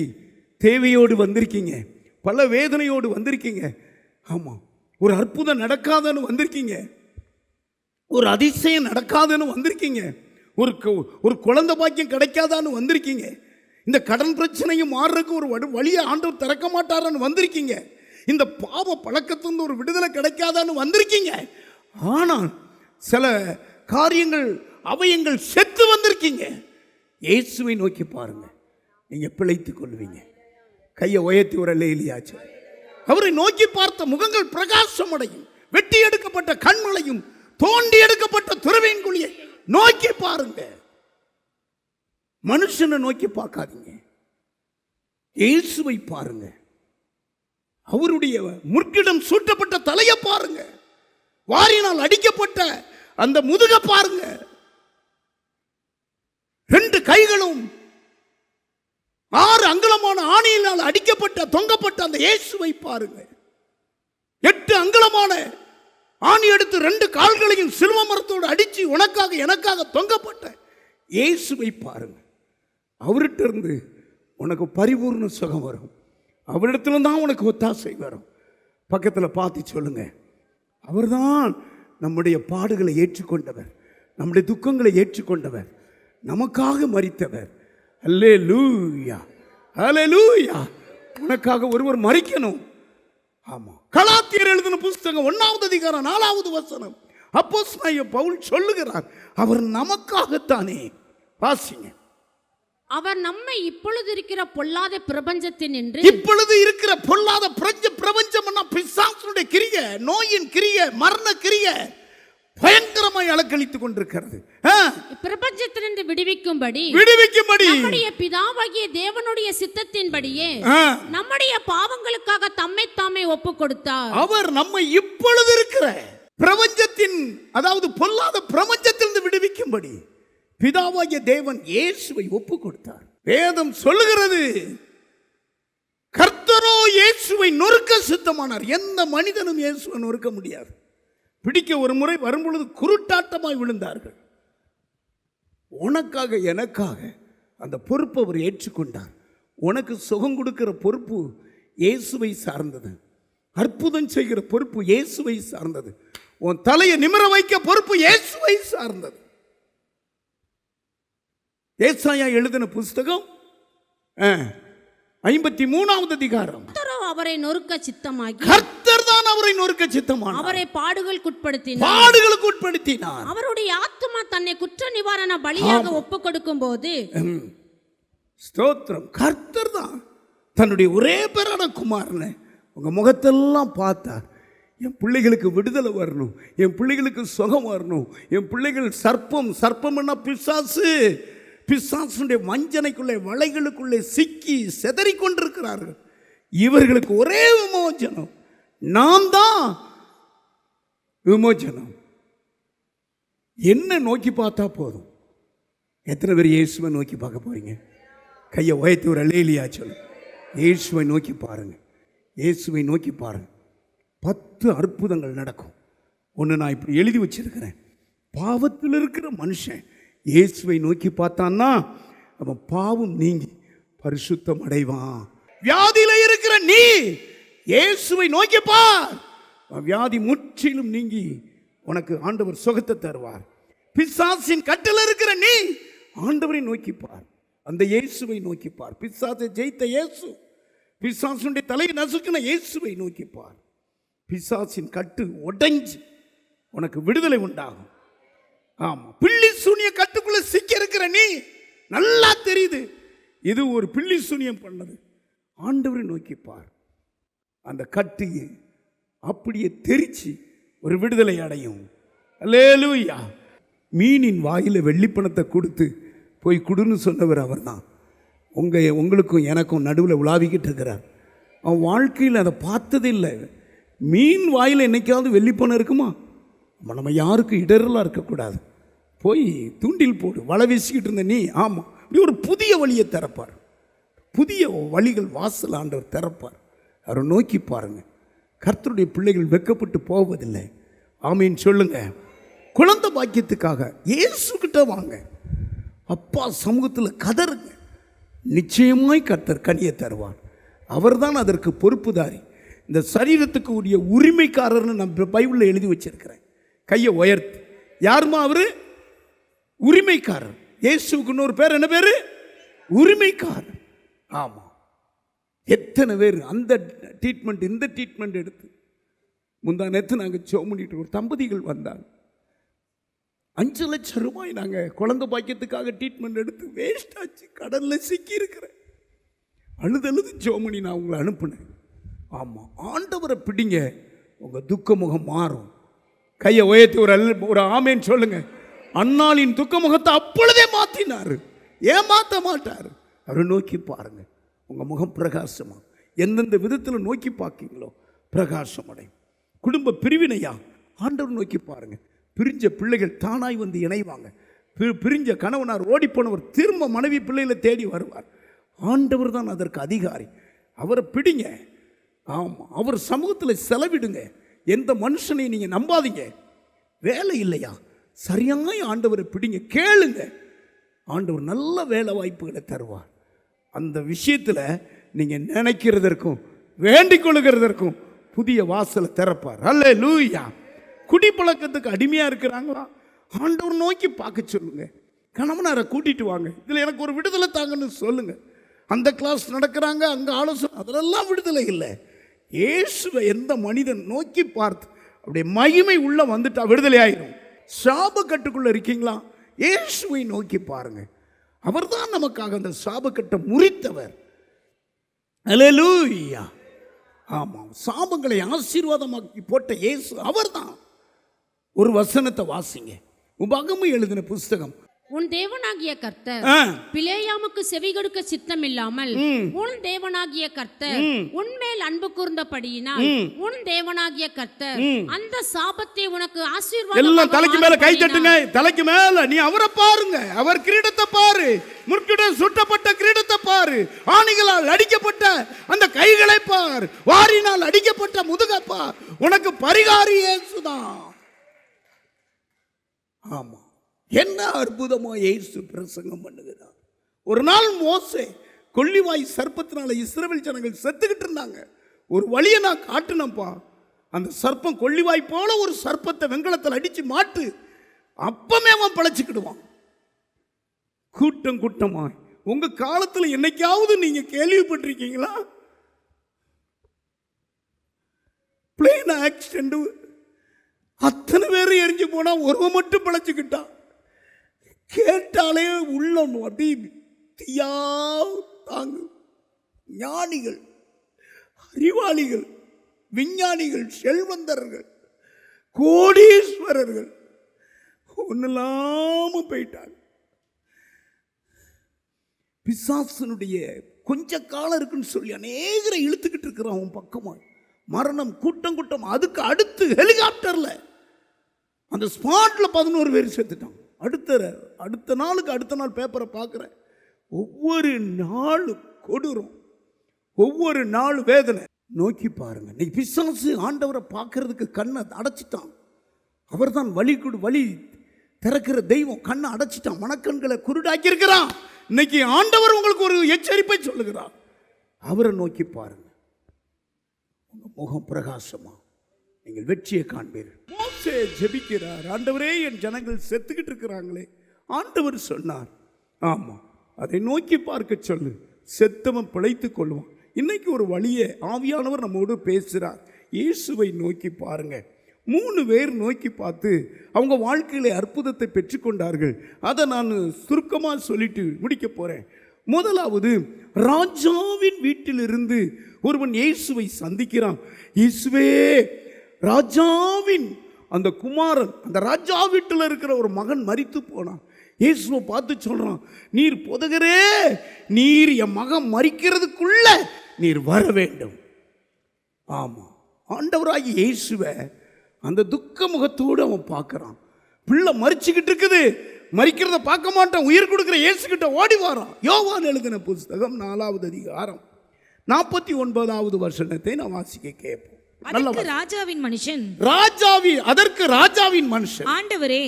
தேவையோடு வந்திருக்கீங்க, பல வேதனையோடு வந்திருக்கீங்க. ஆமா, ஒரு அற்புதம் நடக்காதன்னு வந்திருக்கீங்க, ஒரு அதிசயம் நடக்காதுன்னு வந்திருக்கீங்க, ஒரு குழந்தை பாக்கியம் கிடைக்காதான்னு வந்திருக்கீங்க, இந்த கடன் பிரச்சனையும் மாறுறதுக்கு ஒரு வழியை ஆண்டவர் திறக்க மாட்டாரான்னு வந்திருக்கீங்க, இந்த பாவ பழக்கத்திலிருந்து ஒரு விடுதலை கிடைக்காதான்னு வந்திருக்கீங்க. ஆனால் சில காரியங்கள் அவயங்கள் செத்து வந்திருக்கீங்க. இயேசுவை நோக்கி பாருங்க, நீங்க பிழைத்துக் கொள்வீங்க. கையை உயர்த்தி ஒரு அல்லேலூயாச்சு. அவரை நோக்கி பார்த்த முகங்கள் பிரகாசம் அடையும். வெட்டி எடுக்கப்பட்ட கண்மலையும் தோண்டி எடுக்கப்பட்ட துறவின் குழியை நோக்கி பாருங்க. மனுஷனை நோக்கி பார்க்காதீங்க, இயேசுவை பாருங்க. அவருடைய முற்கிடம் சூட்டப்பட்ட தலையை பாருங்க, வாரினால் அடிக்கப்பட்ட அந்த முதுக பாருங்க, 2 கைகளும் 6 அங்குலமான ஆணியினால் அடிக்கப்பட்ட தொங்கப்பட்ட அந்த இயேசுவை பாருங்க. 8 அங்குலமான ஆணி எடுத்து 2 கால்களையும் சிலுவை மரத்தோடு அடிச்சு உனக்காக எனக்காக தொங்கப்பட்ட இயேசுவை பாருங்க. அவர்கிட்ட இருந்து உனக்கு பரிபூர்ண சுகம் வரும். அவரிடத்துல தான் உனக்கு ஒத்தாசை வரும். பக்கத்தில் பார்த்து சொல்லுங்க, அவர்தான் நம்முடைய பாடுகளை ஏற்றுக்கொண்டவர், நம்முடைய துக்கங்களை ஏற்றுக்கொண்டவர், நமக்காக மரித்தவர். அல்லேலூயா, அல்லேலூயா. உனக்காக ஒருவர் மரிக்கணும். ஆமா, கலாத்தியர் எழுதின புஸ்தகம் 1வது அதிகாரம் 4வது வசனம் அப்போஸ்தலனாகிய பவுல் சொல்லுகிறார், அவர் நமக்காகத்தானே. வாசிங்க. அவர் நம்மை இப்பொழுது இருக்கிற பொல்லாத பிரபஞ்சத்தின் என்று, இப்பொழுது இருக்கிற பொல்லாத பிரபஞ்சம் பிசாசுடைய கிரியை, நோயின் கிரியை, மரண கிரியை பயங்கரமாய் அலக்களித்துக் கொண்டிருக்கிறது. பிரபஞ்சத்திலிருந்து விடுவிக்கும்படி நம்முடைய பிதாவாகிய தேவனுடைய சித்தத்தின்படியே நம்முடைய பாவங்களுக்காக தம்மை தாமே ஒப்பு கொடுத்தார். அவர் நம்மை இப்பொழுது இருக்கிற பிரபஞ்சத்தின், அதாவது பொல்லாத பிரபஞ்சத்திலிருந்து விடுவிக்கும்படி பிதாவாகிய தேவன் இயேசுவை ஒப்பு கொடுத்தார். வேதம் சொல்லுகிறது, கர்த்தரோ இயேசுவை நொறுக்க சித்தமானார். எந்த மனிதனும் இயேசுவை நொறுக்க முடியாது. பிடிக்க ஒரு முறை வரும்பொழுது குருட்டாட்டமாய் விழுந்தார்கள். உனக்காக எனக்காக அந்த பொறுப்பை அவர் ஏற்றுக்கொண்டார். உனக்கு சுகம் கொடுக்கிற பொறுப்பு இயேசுவை சார்ந்தது. அற்புதம் செய்கிற பொறுப்பு இயேசுவை சார்ந்தது. உன் தலையை நிமிர வைக்க பொறுப்பு இயேசுவை சார்ந்தது. ஏசாயா எழுதின புஸ்தகம் 53வது அதிகாரம். அவரை நொறுக்க சித்தமாகி, கர்த்தர் தான் அவரை நொறுக்க சித்தமானார். அவரை பாடுகளுக்கு உட்படுத்தினார். அவருடைய ஆத்துமா தன்னை குற்ற நிவாரண பலியாக ஒப்புக் கொடுக்கும் போது, ஸ்தோத்திரம், கர்த்தர் தான் தன்னுடைய ஒரே பேரான குமாரனை உங்க முகத்தெல்லாம் பார்த்தார். என் பிள்ளைகளுக்கு விடுதலை வரணும், என் பிள்ளைகளுக்கு சுகம் வரணும், என் பிள்ளைகள் சர்ப்பம்னா பிசாசுடைய வஞ்சனைக்குள்ளே வலைகளுக்குள்ளே சிக்கி செதறி கொண்டிருக்கிறார்கள். இவர்களுக்கு ஒரே விமோசனம், நான் தான் விமோசனம். என்ன நோக்கி பார்த்தா போதும். எத்தனை பேர் இயேசுவை நோக்கி பார்க்க போறீங்க? கையை உயர்த்தி ஒரு அல்லேலூயா சொல்லு. இயேசுவை நோக்கி பாருங்க, இயேசுவை நோக்கி பாருங்க. 10 அற்புதங்கள் நடக்கும். ஒன்று நான் இப்படி எழுதி வச்சிருக்கிறேன். பாவத்தில் இருக்கிற மனுஷன் இயேசுவை நோக்கி பார்த்தான்னா அவன் பாவம் நீங்கி பரிசுத்தம் அடைவான். வியாதியில இருக்கிற நீ இயேசுவை நோக்கி பார், வியாதி முற்றிலும் நீங்கி உனக்கு ஆண்டவர் சுகத்தை தருவார். பிசாசின் கட்டில் இருக்கிற நீ ஆண்டவரை நோக்கி பார், அந்த இயேசுவை நோக்கி பார். பிசாசை ஜெயித்த இயேசு, பிசாசுடைய தலையை நசுக்கின இயேசுவை நோக்கி பார். பிசாசின் கட்டு உடைஞ்சு உனக்கு விடுதலை உண்டாகும். ஆமா, பில்லி சூனிய கட்டுக்குள்ள சிக்க இருக்கிற நீ நல்லா தெரியுது, இது ஒரு பில்லி சூனியம் பண்ணது. ஆண்டவரை நோக்கி பார், அந்த கட்டு அப்படியே தெரிச்சு ஒரு விடுதலை அடையும். அல்லேலூயா. மீனின் வாயில வெள்ளிப்பணத்தை கொடுத்து போய் குடுன்னு சொன்னவர் அவர் தான். உங்களுக்கும் எனக்கும் நடுவில் உலாவிக்கிட்டு இருக்கிறார். அவன் வாழ்க்கையில் அதை பார்த்ததே இல்லை. மீன் வாயில் என்னைக்காவது வெள்ளிப்பணம் இருக்குமா? நம்ம யாருக்கும் இடரெல்லாம் இருக்கக்கூடாது. போய் தூண்டில் போடு, வலை வீசிக்கிட்டு இருந்த நீ, ஆமாம், இப்படி ஒரு புதிய வழியை திறப்பார். புதிய வழிகள் வாசல் ஆண்டவர் திறப்பார். அவரை நோக்கி பாருங்க. கர்த்தருடைய பிள்ளைகள் வெட்கப்பட்டு போவதில்லை. ஆமீன் சொல்லுங்க. குழந்தை பாக்கியத்துக்காக இயேசுகிட்ட வாங்க, அப்பா சமூகத்தில் கதறுங்க. நிச்சயமாய் கர்த்தர் கனியை தருவார். அவர்தான் அதற்கு பொறுப்புதாரி. இந்த சரீரத்துக்கு உரிய உரிமைக்காரர்னு நான் பைபிளில் எழுதி வச்சிருக்கிறேன். கையை உயர்த்து. யாருமா அவரு? உரிமைக்காரர். இயேசுக்கு இன்னொரு பேர் என்ன பேரு? உரிமைக்காரர். ஆமா, எத்தனை பேர் அந்த ட்ரீட்மெண்ட் இந்த ட்ரீட்மெண்ட் எடுத்து முந்தா நேற்று நாங்கள் ஜெபம் பண்ணிட்டு ஒரு தம்பதிகள் வந்தாங்க. 5 லட்சம் ரூபாய் நாங்கள் குழந்தை பாக்கியத்துக்காக ட்ரீட்மெண்ட் எடுத்து வேஸ்ட் ஆச்சு. கடலில் சிக்கி இருக்கிறேன். அழுதழுது ஜெபம் பண்ணி நான் உங்களை அனுப்புனேன். ஆமாம், ஆண்டவரை பிடிங்க, உங்கள் துக்க முகம் மாறும். கையை உயர்த்தி ஒரு ஆமேன்னு சொல்லுங்க. அன்னாளின் துக்க முகத்தை அப்பொழுதே மாற்றினார். ஏன் மாற்ற மாட்டார்? அவரை நோக்கி பாருங்க, உங்கள் முகம் பிரகாசமா. எந்தெந்த விதத்தில் நோக்கி பார்க்கீங்களோ பிரகாசம் அடையும். குடும்ப பிரிவினையா ஆண்டவர் நோக்கி பாருங்க. பிரிஞ்ச பிள்ளைகள் தானாய் வந்து இணைவாங்க. பிரிஞ்ச கணவனார் ஓடிப்போனவர் திரும்ப மனைவி பிள்ளைகளை தேடி வருவார். ஆண்டவர் தான் அதற்கு அதிகாரி. அவரை பிடிங்க. ஆமாம், அவர் சமூகத்தில் செலவிடுங்க. எந்த மனுஷனையும் நீங்கள் நம்பாதீங்க. வேலை இல்லையா? சரியாய் ஆண்டவரை பிடிங்க, கேளுங்க. ஆண்டவர் நல்ல வேலை வாய்ப்புகளை தருவார். அந்த விஷயத்தில் நீங்கள் நினைக்கிறதற்கும் வேண்டிக் கொள்ளுகிறதற்கும் புதிய வாசலை திறப்பார். அல்லேலூயா. குடிப்பழக்கத்துக்கு அடிமையாக இருக்கிறாங்களா? ஆண்டவர் நோக்கி பார்க்க சொல்லுங்க. கணவனாரை கூட்டிட்டு வாங்க, இதில் எனக்கு ஒரு விடுதலை தாங்கன்னு சொல்லுங்க. அந்த கிளாஸ் நடக்கிறாங்க, அங்கே ஆலோசனை, அதெல்லாம் விடுதலை இல்லை. இயேசுவை எந்த மனிதன் நோக்கி பார்த்து அப்படியே மகிமை உள்ள வந்துட்டா விடுதலை ஆயிரும். சாபக்கட்டுக்குள்ள இருக்கீங்களா? இயேசுவை நோக்கி பாருங்க. அவர்தான் நமக்காக அந்த சாபக்கட்டை முறித்தவர். அல்லேலூயா. ஆமாம், சாபங்களை ஆசீர்வாதமாக்கி போட்ட இயேசு அவர்தான். ஒரு வசனத்தை வாசிங்க. உபாகமம் எழுதின புஸ்தகம். உன் தேவனாகிய கர்த்தர் பிலேயாமுக்கு செவி கொடுக்க சித்தம் இல்லாமல் உன் தேவனாகிய கர்த்தர் உன்மேல் அன்பு கூர்ந்தபடியினால் உன் தேவனாகிய கர்த்தர் அந்த சாபத்தை உனக்கு ஆசீர்வாதம். எல்லாம் தலைக்கு மேல கை தட்டுங்க. தலைக்கு மேல நீ அவரை பாருங்க. அவர் கிரீடத்தை பாரு, முற்கிடம் சுட்டப்பட்ட கிரீடத்தை பாரு, ஆணிகளால் அடிக்கப்பட்ட அந்த கைகளை பார், வாரினால் அடிக்கப்பட்ட முதுகை பார். உனக்கு பரிகாரி இயேசுதான். ஆமா, என்ன அற்புதமா இயேசு பிரசங்கம் பண்ணுகிறார். ஒரு நாள் மோசே கொள்ளிவாய் சர்ப்பத்தினால இஸ்ரவேல் ஜனங்கள் செத்துக்கிட்டு இருந்தாங்க. ஒரு வழியை நான் காட்டுனப்பா, அந்த சர்ப்பம் கொள்ளிவாய் போல ஒரு சர்ப்பத்தை வெங்கலத்தில் அடிச்சு மாட்டு, அப்பமே அவன் பிழைச்சிக்கிடுவான். கூட்டம் கூட்டமாய் உங்க காலத்தில் என்னைக்காவது நீங்க கேள்விப்பட்டிருக்கீங்களா? பிளேன் ஆக்சிடென்ட், அத்தனை பேரும் எரிஞ்சு போனா ஒருவன் மட்டும் பிழைச்சுக்கிட்டான். கேட்டாலே உள்ளம் அப்படி தீயா தாங்கு. ஞானிகள், அறிவாளிகள், விஞ்ஞானிகள், செல்வந்தர்கள், கோடீஸ்வரர்கள் ஒன்னில்லாம போயிட்டாங்க. பிசாசனுடைய கொஞ்ச காலம் இருக்குன்னு சொல்லி அநேகரை இழுத்துக்கிட்டு இருக்கிறான் அவன் பக்கமா. மரணம் கூட்டம் கூட்டம். அதுக்கு அடுத்து ஹெலிகாப்டர்ல அந்த ஸ்பாட்ல 11 பேர் செத்துட்டான். அடுத்த நாள் பேப்பரை பார்க்குறேன். ஒவ்வொரு நாளும் கொடூரம், ஒவ்வொரு நாள் வேதனை. நோக்கி பாருங்க, நீ பிசாசு ஆண்டவரை பார்க்கறதுக்கு கண்ணை அடைச்சிட்டான். அவர் தான் வழி திறக்கிற தெய்வம். கண்ணை அடைச்சிட்டான், மனக்கண்களை குருடாக்கி இருக்கிறான். இன்னைக்கு ஆண்டவர் உங்களுக்கு ஒரு எச்சரிப்பை சொல்லுகிறார். அவரை நோக்கி பாருங்க, உங்க முகம் பிரகாசமா, நீங்கள் வெற்றியை காண்பீர்கள். மோசே ஜெபிக்கிறார், ஆண்டவரே என் ஜனங்கள் செத்துக்கிட்டு இருக்கிறாங்களே. ஆண்டவர் சொன்னார், ஆமா, அதை நோக்கி பார்க்க சொல்லு, செத்தவன் பிழைத்துக் கொள்வான். இன்னைக்கு ஒரு வழியை ஆவியானவர் நம்மோடு பேசுகிறார். இயேசுவை நோக்கி பாருங்க. 3 பேர் நோக்கி பார்த்து அவங்க வாழ்க்கையில அற்புதத்தை பெற்றுக்கொண்டார்கள். அதை நான் சுருக்கமாக சொல்லிட்டு முடிக்க போறேன். முதலாவது, ராஜாவின் வீட்டிலிருந்து ஒருவன் இயேசுவை சந்திக்கிறான். இயேசுவே, ராஜாவின் அந்த குமாரன், அந்த ராஜா வீட்டில் இருக்கிற ஒரு மகன் மரித்து போனான். இயேசுவை பார்த்து சொல்றான், நீர் போதகரே, நீர் என் மகன் மரிக்கிறதுக்குள்ள நீர் வர வேண்டும். ஆமா, ஆண்டவராகி இயேசுவை அந்த துக்க முகத்தோடு அவன் பார்க்கறான். பிள்ளை மரிச்சுக்கிட்டு இருக்குது, மரிக்கிறத பார்க்க மாட்டான். உயிர் கொடுக்கிற இயேசு கிட்ட ஓடி வாரான். யோவான் எழுதின புஸ்தகம் 4வது அதிகாரம் 49வது வசனத்தை நான் வாசிக்க கேட்போம். அதற்கு ராஜாவின் மனுஷன், ஆண்டவரே,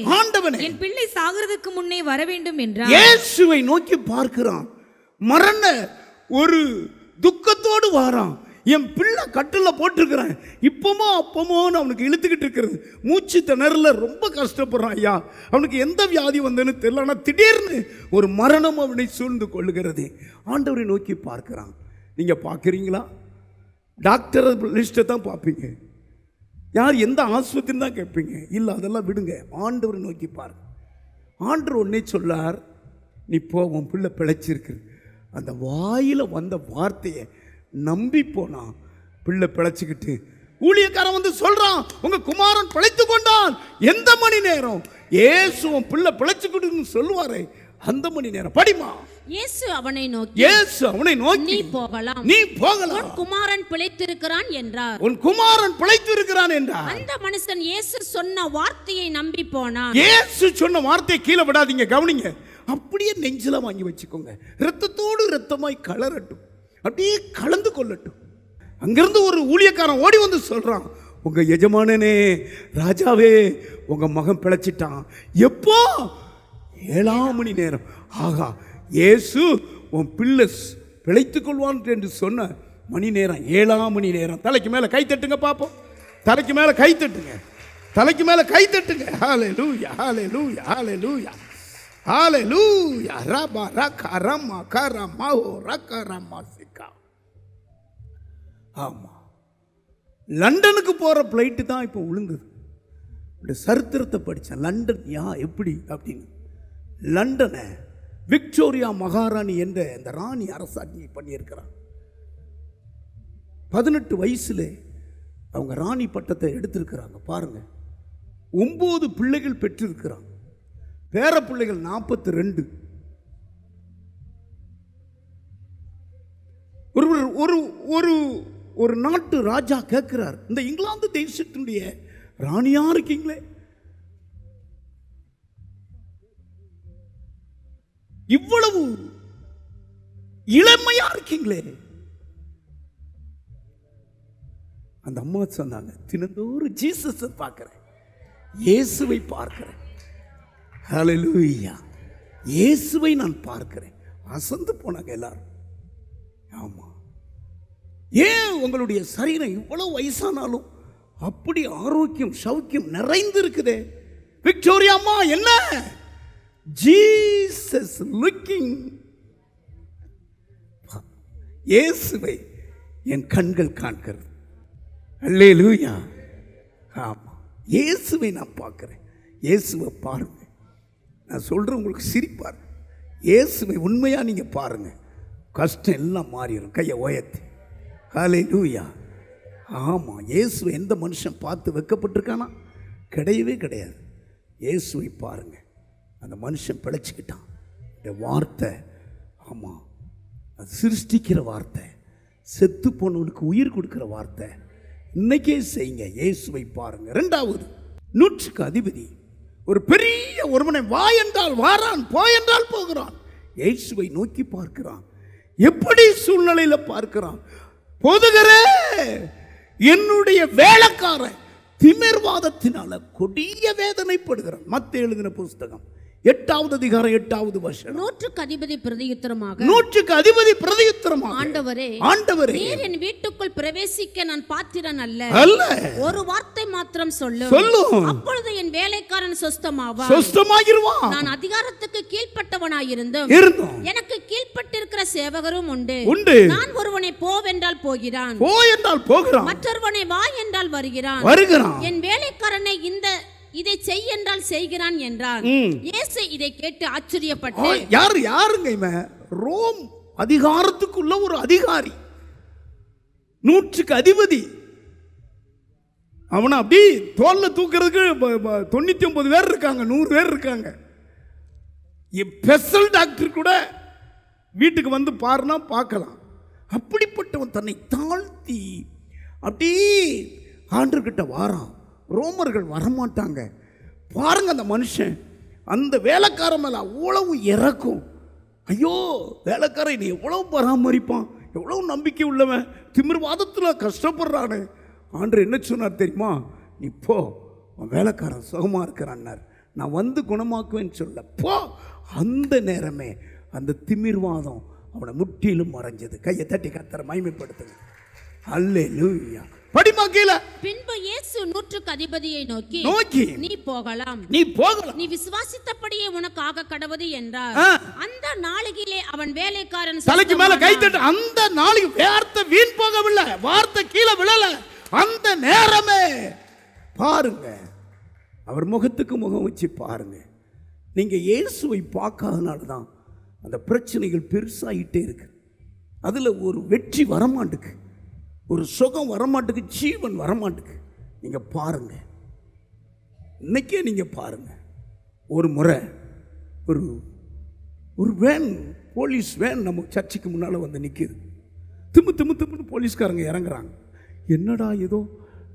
என் பிள்ளை சாகிறதுக்கு முன்னே வர வேண்டும் என்றார். இயேசுவை நோக்கி பார்க்கிறான். மரண ஒரு துக்கத்தோடு வாரான். என் பிள்ளை கட்டில் போட்டிருக்கிறேன், இப்பமோ அப்பமோன்னு அவனுக்கு இழுத்துக்கிட்டு இருக்கிறது. மூச்சு திணறல ரொம்ப கஷ்டப்படுறான். ஐயா, அவனுக்கு எந்த வியாதி வந்ததுன்னு தெரியல. ஆனால் திடீர்னு ஒரு மரணம் அவனை சூழ்ந்து கொள்ளுகிறது. ஆண்டவரை நோக்கி பார்க்கிறான். நீங்க பார்க்குறீங்களா? டாக்டர் லிஸ்ட்டை தான் பார்ப்பீங்க, யார் எந்த ஆஸ்பத்திரி தான் கேட்பீங்க. இல்லை, அதெல்லாம் விடுங்க, ஆண்டவரை நோக்கி பாருங்க. ஆண்டவர் ஒன்னே சொல்லார், நீ போ, உன் பிள்ளை பிழைச்சிருக்கு. அந்த வாயில வந்த வார்த்தையை நம்பி போனா பிள்ளை பிழைச்சிக்கிட்டு, ஊழியக்காரன் வந்து சொல்றான், உங்க குமாரன் பிழைத்து கொண்டான். எந்த மணி நேரம் இயேசு உன் பிள்ளை பிழைச்சுக்கிட்டுன்னு சொல்லுவாரே, அந்த மணி நேரம் படிமா. இயேசு அவனை நோக்கி நீ போகலாம், உன் குமாரன் பிழைத்திருக்கிறான் என்றார். உன் குமாரன் பிழைத்திருக்கிறான் என்றார். அந்த மனுஷன் இயேசு சொன்ன வார்த்தையை நம்பி போனான். இயேசு சொன்ன வார்த்தையை கீழே விடாதீங்க, கவனிங்க. அப்படியே நெஞ்சில வாங்கி வச்சுக்கோங்க. இரத்தத்தோடு இரத்தமாய் கலரட்டும், அப்படியே கலந்து கொள்ளட்டும். அங்கிருந்து ஒரு ஊழியக்காரன் ஓடி வந்து சொல்றான், உங்க எஜமானனே, ராஜாவே, உங்க மகன் பிழைச்சிட்டான். எப்போ? 7ஆம் மணி நேரம். ஆகா, இயேசு உன் பிள்ளை பிழைத்துக் கொள்வான் என்று சொன்ன மணி நேரம் 7ஆம் மணி நேரம். தலைக்கு மேல கை தட்டுங்க பாப்போம். தலைக்கு மேல கை தட்டுங்க, தலைக்கு மேல கை தட்டுங்க. ஹalleluya, ஹalleluya, ஹalleluya, ஹalleluya. ரபா ரகா ரமா கரமா ஓ ரகா ரமா சிகா. ஆமா, லண்டனுக்கு போற பிளைட் தான் இப்போ விழுந்தது. இந்த சரித்திரத்தை படித்தேன். லண்டன் எப்படி அப்படின்னு. லண்டனை விக்டோரியா மகாராணி என்ற இந்த ராணி அரசாட்சி பண்ணியிருக்கிறார். 18 வயசுல அவங்க ராணி பட்டத்தை எடுத்திருக்கிறாங்க. பாருங்க, 9 பிள்ளைகள் பெற்றிருக்கிறாங்க. பேர பிள்ளைகள் 42. ஒரு நாட்டு ராஜா கேட்கிறார், இந்த இங்கிலாந்து தேசத்தினுடைய ராணியா இருக்கீங்களே, இவ்வளவு இளமையா இருக்கீங்களே. அந்த அம்மா சொன்னாங்க, தினந்தோறும் ஜீசஸை பார்க்கிறேன், இயேசுவை பார்க்கிறேன். ஹalleluya, இயேசுவை நான் பார்க்கிறேன். அசந்து போனாங்க எல்லாரும். ஆமா, ஏன் உங்களுடைய சரீரம் இவ்வளவு வயசானாலும் அப்படி ஆரோக்கியம் சௌக்கியம் நிறைந்து இருக்குதே? விக்டோரியா அம்மா என்ன? Jesus looking. இயேசுவை என் கண்கள் காண்கிறது. அல்லேலூயா. ஆமா, இயேசுவை நான் பார்க்கிறேன். இயேசுவை பாருங்க. நான் சொல்றேன், உங்களுக்கு சிரிப்பாரு. இயேசுவை உண்மையா நீங்க பாருங்க, கஷ்டம் எல்லாம் மாறிடும். கையை உயர்த்தி ஹல்லேலூயா. ஆமா, இயேசுவை எந்த மனுஷன் பார்த்து வெக்கப்பட்டிருக்கானா? கிடையவே கிடையாது. இயேசுவை பாருங்க, அந்த மனுஷன் பிழைச்சிக்கிட்டான். இந்த வார்த்தை, ஆமா, அது சிருஷ்டிக்கிற வார்த்தை, செத்து போனவனுக்கு உயிர் கொடுக்கிற வார்த்தை. இன்னைக்கே செய்யுங்க, இயேசுவை பாருங்க. இரண்டாவது, 100க்கு அதிபதி. ஒரு பெரிய ஒருவனை வா என்றால் வாரான், போ என்றால் போகிறான். இயேசுவை நோக்கி பார்க்கிறான். எப்படி சூழ்நிலையில பார்க்கிறான்? போதுகிறே, என்னுடைய வேலைக்காரன் திமிர்வாதத்தினால கொடிய வேதனைப்படுகிறான். மத்தேயு எழுதின புஸ்தகம் 8வது அதிகாரம் 8வது வசனம். 100க்கு அதிபதி பிரதியுத்தரமாக, 100க்கு அதிபதி பிரதியுத்தரமாக, ஆண்டவரே, ஆண்டவரே, நீர் என் வீட்டுக்குள் பிரவேசிக்க நான் பாத்திரன் அல்ல. ஒரு வார்த்தை மாத்திரம் சொல்லும், அப்பொழுது என் வேலைக்காரன் சொஸ்தமாகிருவான். நான் அதிகாரத்துக்கு கீழ்ப்பட்டவனாயிருந்தும் எனக்கு கீழ்ப்பட்டிருக்கிற சேவகரும் உண்டு. நான் ஒருவனை போவென்றால் போகிறான், மற்றொருவனை வா என்றால் வருகிறான். என் வேலைக்காரனை இதை செய் என்றால் செய்கிறான் என்றார். இயேசு இதை கேட்டு ஆச்சரியப்பட்டு, யாருங்க இவன்? ரோம் அதிகாரத்துக்குள்ள ஒரு அதிகாரி, 100க்கு அதிபதி. அவனை அப்படி தோல்ல தூக்குறதுக்கு 99 பேர் இருக்காங்க, 100 பேர் இருக்காங்க. ஸ்பெஷல் டாக்டர் கூட வீட்டுக்கு வந்து பாருனா பார்க்கலாம். அப்படிப்பட்டவன் தன்னை தாழ்த்தி அப்படி ஆண்டவர்கிட்ட வாரான். ரோமர்கள் வரமாட்டாங்க. பாருங்க, அந்த மனுஷன் அந்த வேலைக்கார மேல அவ்வளவு இறக்கும். ஐயோ, வேலைக்காரன் எவ்வளவு பராமரிப்பான், எவ்வளவு நம்பிக்கை உள்ளவன், திமிர்வாதத்தில் கஷ்டப்படுறானு. ஆண்டவர் என்ன சொன்னார் தெரியுமா? நீ போ, உன் வேலைக்காரன் சுகமா இருக்கிறான்னார். நான் வந்து குணமாக்குவேன்னு சொல்ல போ. அந்த நேரமே அந்த திமிர்வாதம் அவனை முற்றிலும் மறைஞ்சது. கையை தட்டி கர்த்தரை மகிமைப்படுத்துங்க. அல்லேலூயா. படிமா கீழே. பின்பு இயேசு 100க்கு அதிபதியை நோக்கி, நீ போகலாம், நீ விசுவாசித்தபடியே உனக்கு ஆக கடவது என்றார். அந்த நாளிலே அவன் வேலைக்காரன் தலைக்கு மேல கை தட்டு. அந்த நாளைக்கு வார்த்தை வீண் போகவில்லை, வார்த்தை கீழே விழல. அந்த நேரமே பாருங்க, அவர் முகத்துக்கு முகம் வச்சு பாருங்க. நீங்க இயேசுவை பார்க்காதனால தான் அந்த பிரச்சனைகள் பெருசாயிட்டே இருக்கு. அதுல ஒரு வெற்றி வரமாட்டுக்கு, ஒரு சுகம் வரமாட்டுக்கு, ஜீவன் வரமாட்டுக்கு. நீங்க பாருங்க, இன்னைக்கே நீங்க பாருங்க. ஒரு முறை ஒரு வேன், போலீஸ் வேன் நம்ம சர்ச்சுக்கு முன்னால வந்து நிற்கிது. திமுன்னு போலீஸ்காரங்க இறங்குறாங்க. என்னடா ஏதோ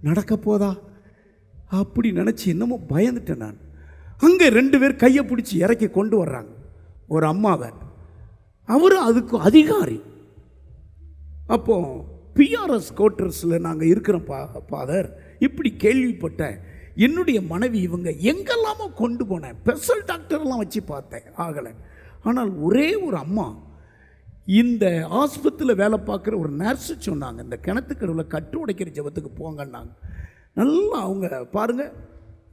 நடக்க போதா அப்படி நினச்சி என்னமோ பயந்துட்டேன் நான். அங்கே 2 பேர் கையை பிடிச்சி இறக்கி கொண்டு வர்றாங்க. ஒரு அம்மாவை, அவரும் அதுக்கு அதிகாரி. அப்போ பிஆர்எஸ் குவார்ட்டர்ஸில் நாங்கள் இருக்கிறோம் ஃபாதர், இப்படி கேள்விப்பட்டேன். என்னுடைய மனைவி இவங்க எங்கெல்லாமோ கொண்டு போனேன், ஸ்பெஷல் டாக்டர்லாம் வச்சு பார்த்தேன், ஆகலை. ஆனால் ஒரே ஒரு அம்மா இந்த ஆஸ்பத்திரியில் வேலை பார்க்குற ஒரு நர்ஸு சொன்னாங்க, இந்த கிணத்துக்கடவுல கட்டு உடைக்கிற ஜபத்துக்கு போங்கன்னாங்க. நல்லா அவங்க பாருங்கள்,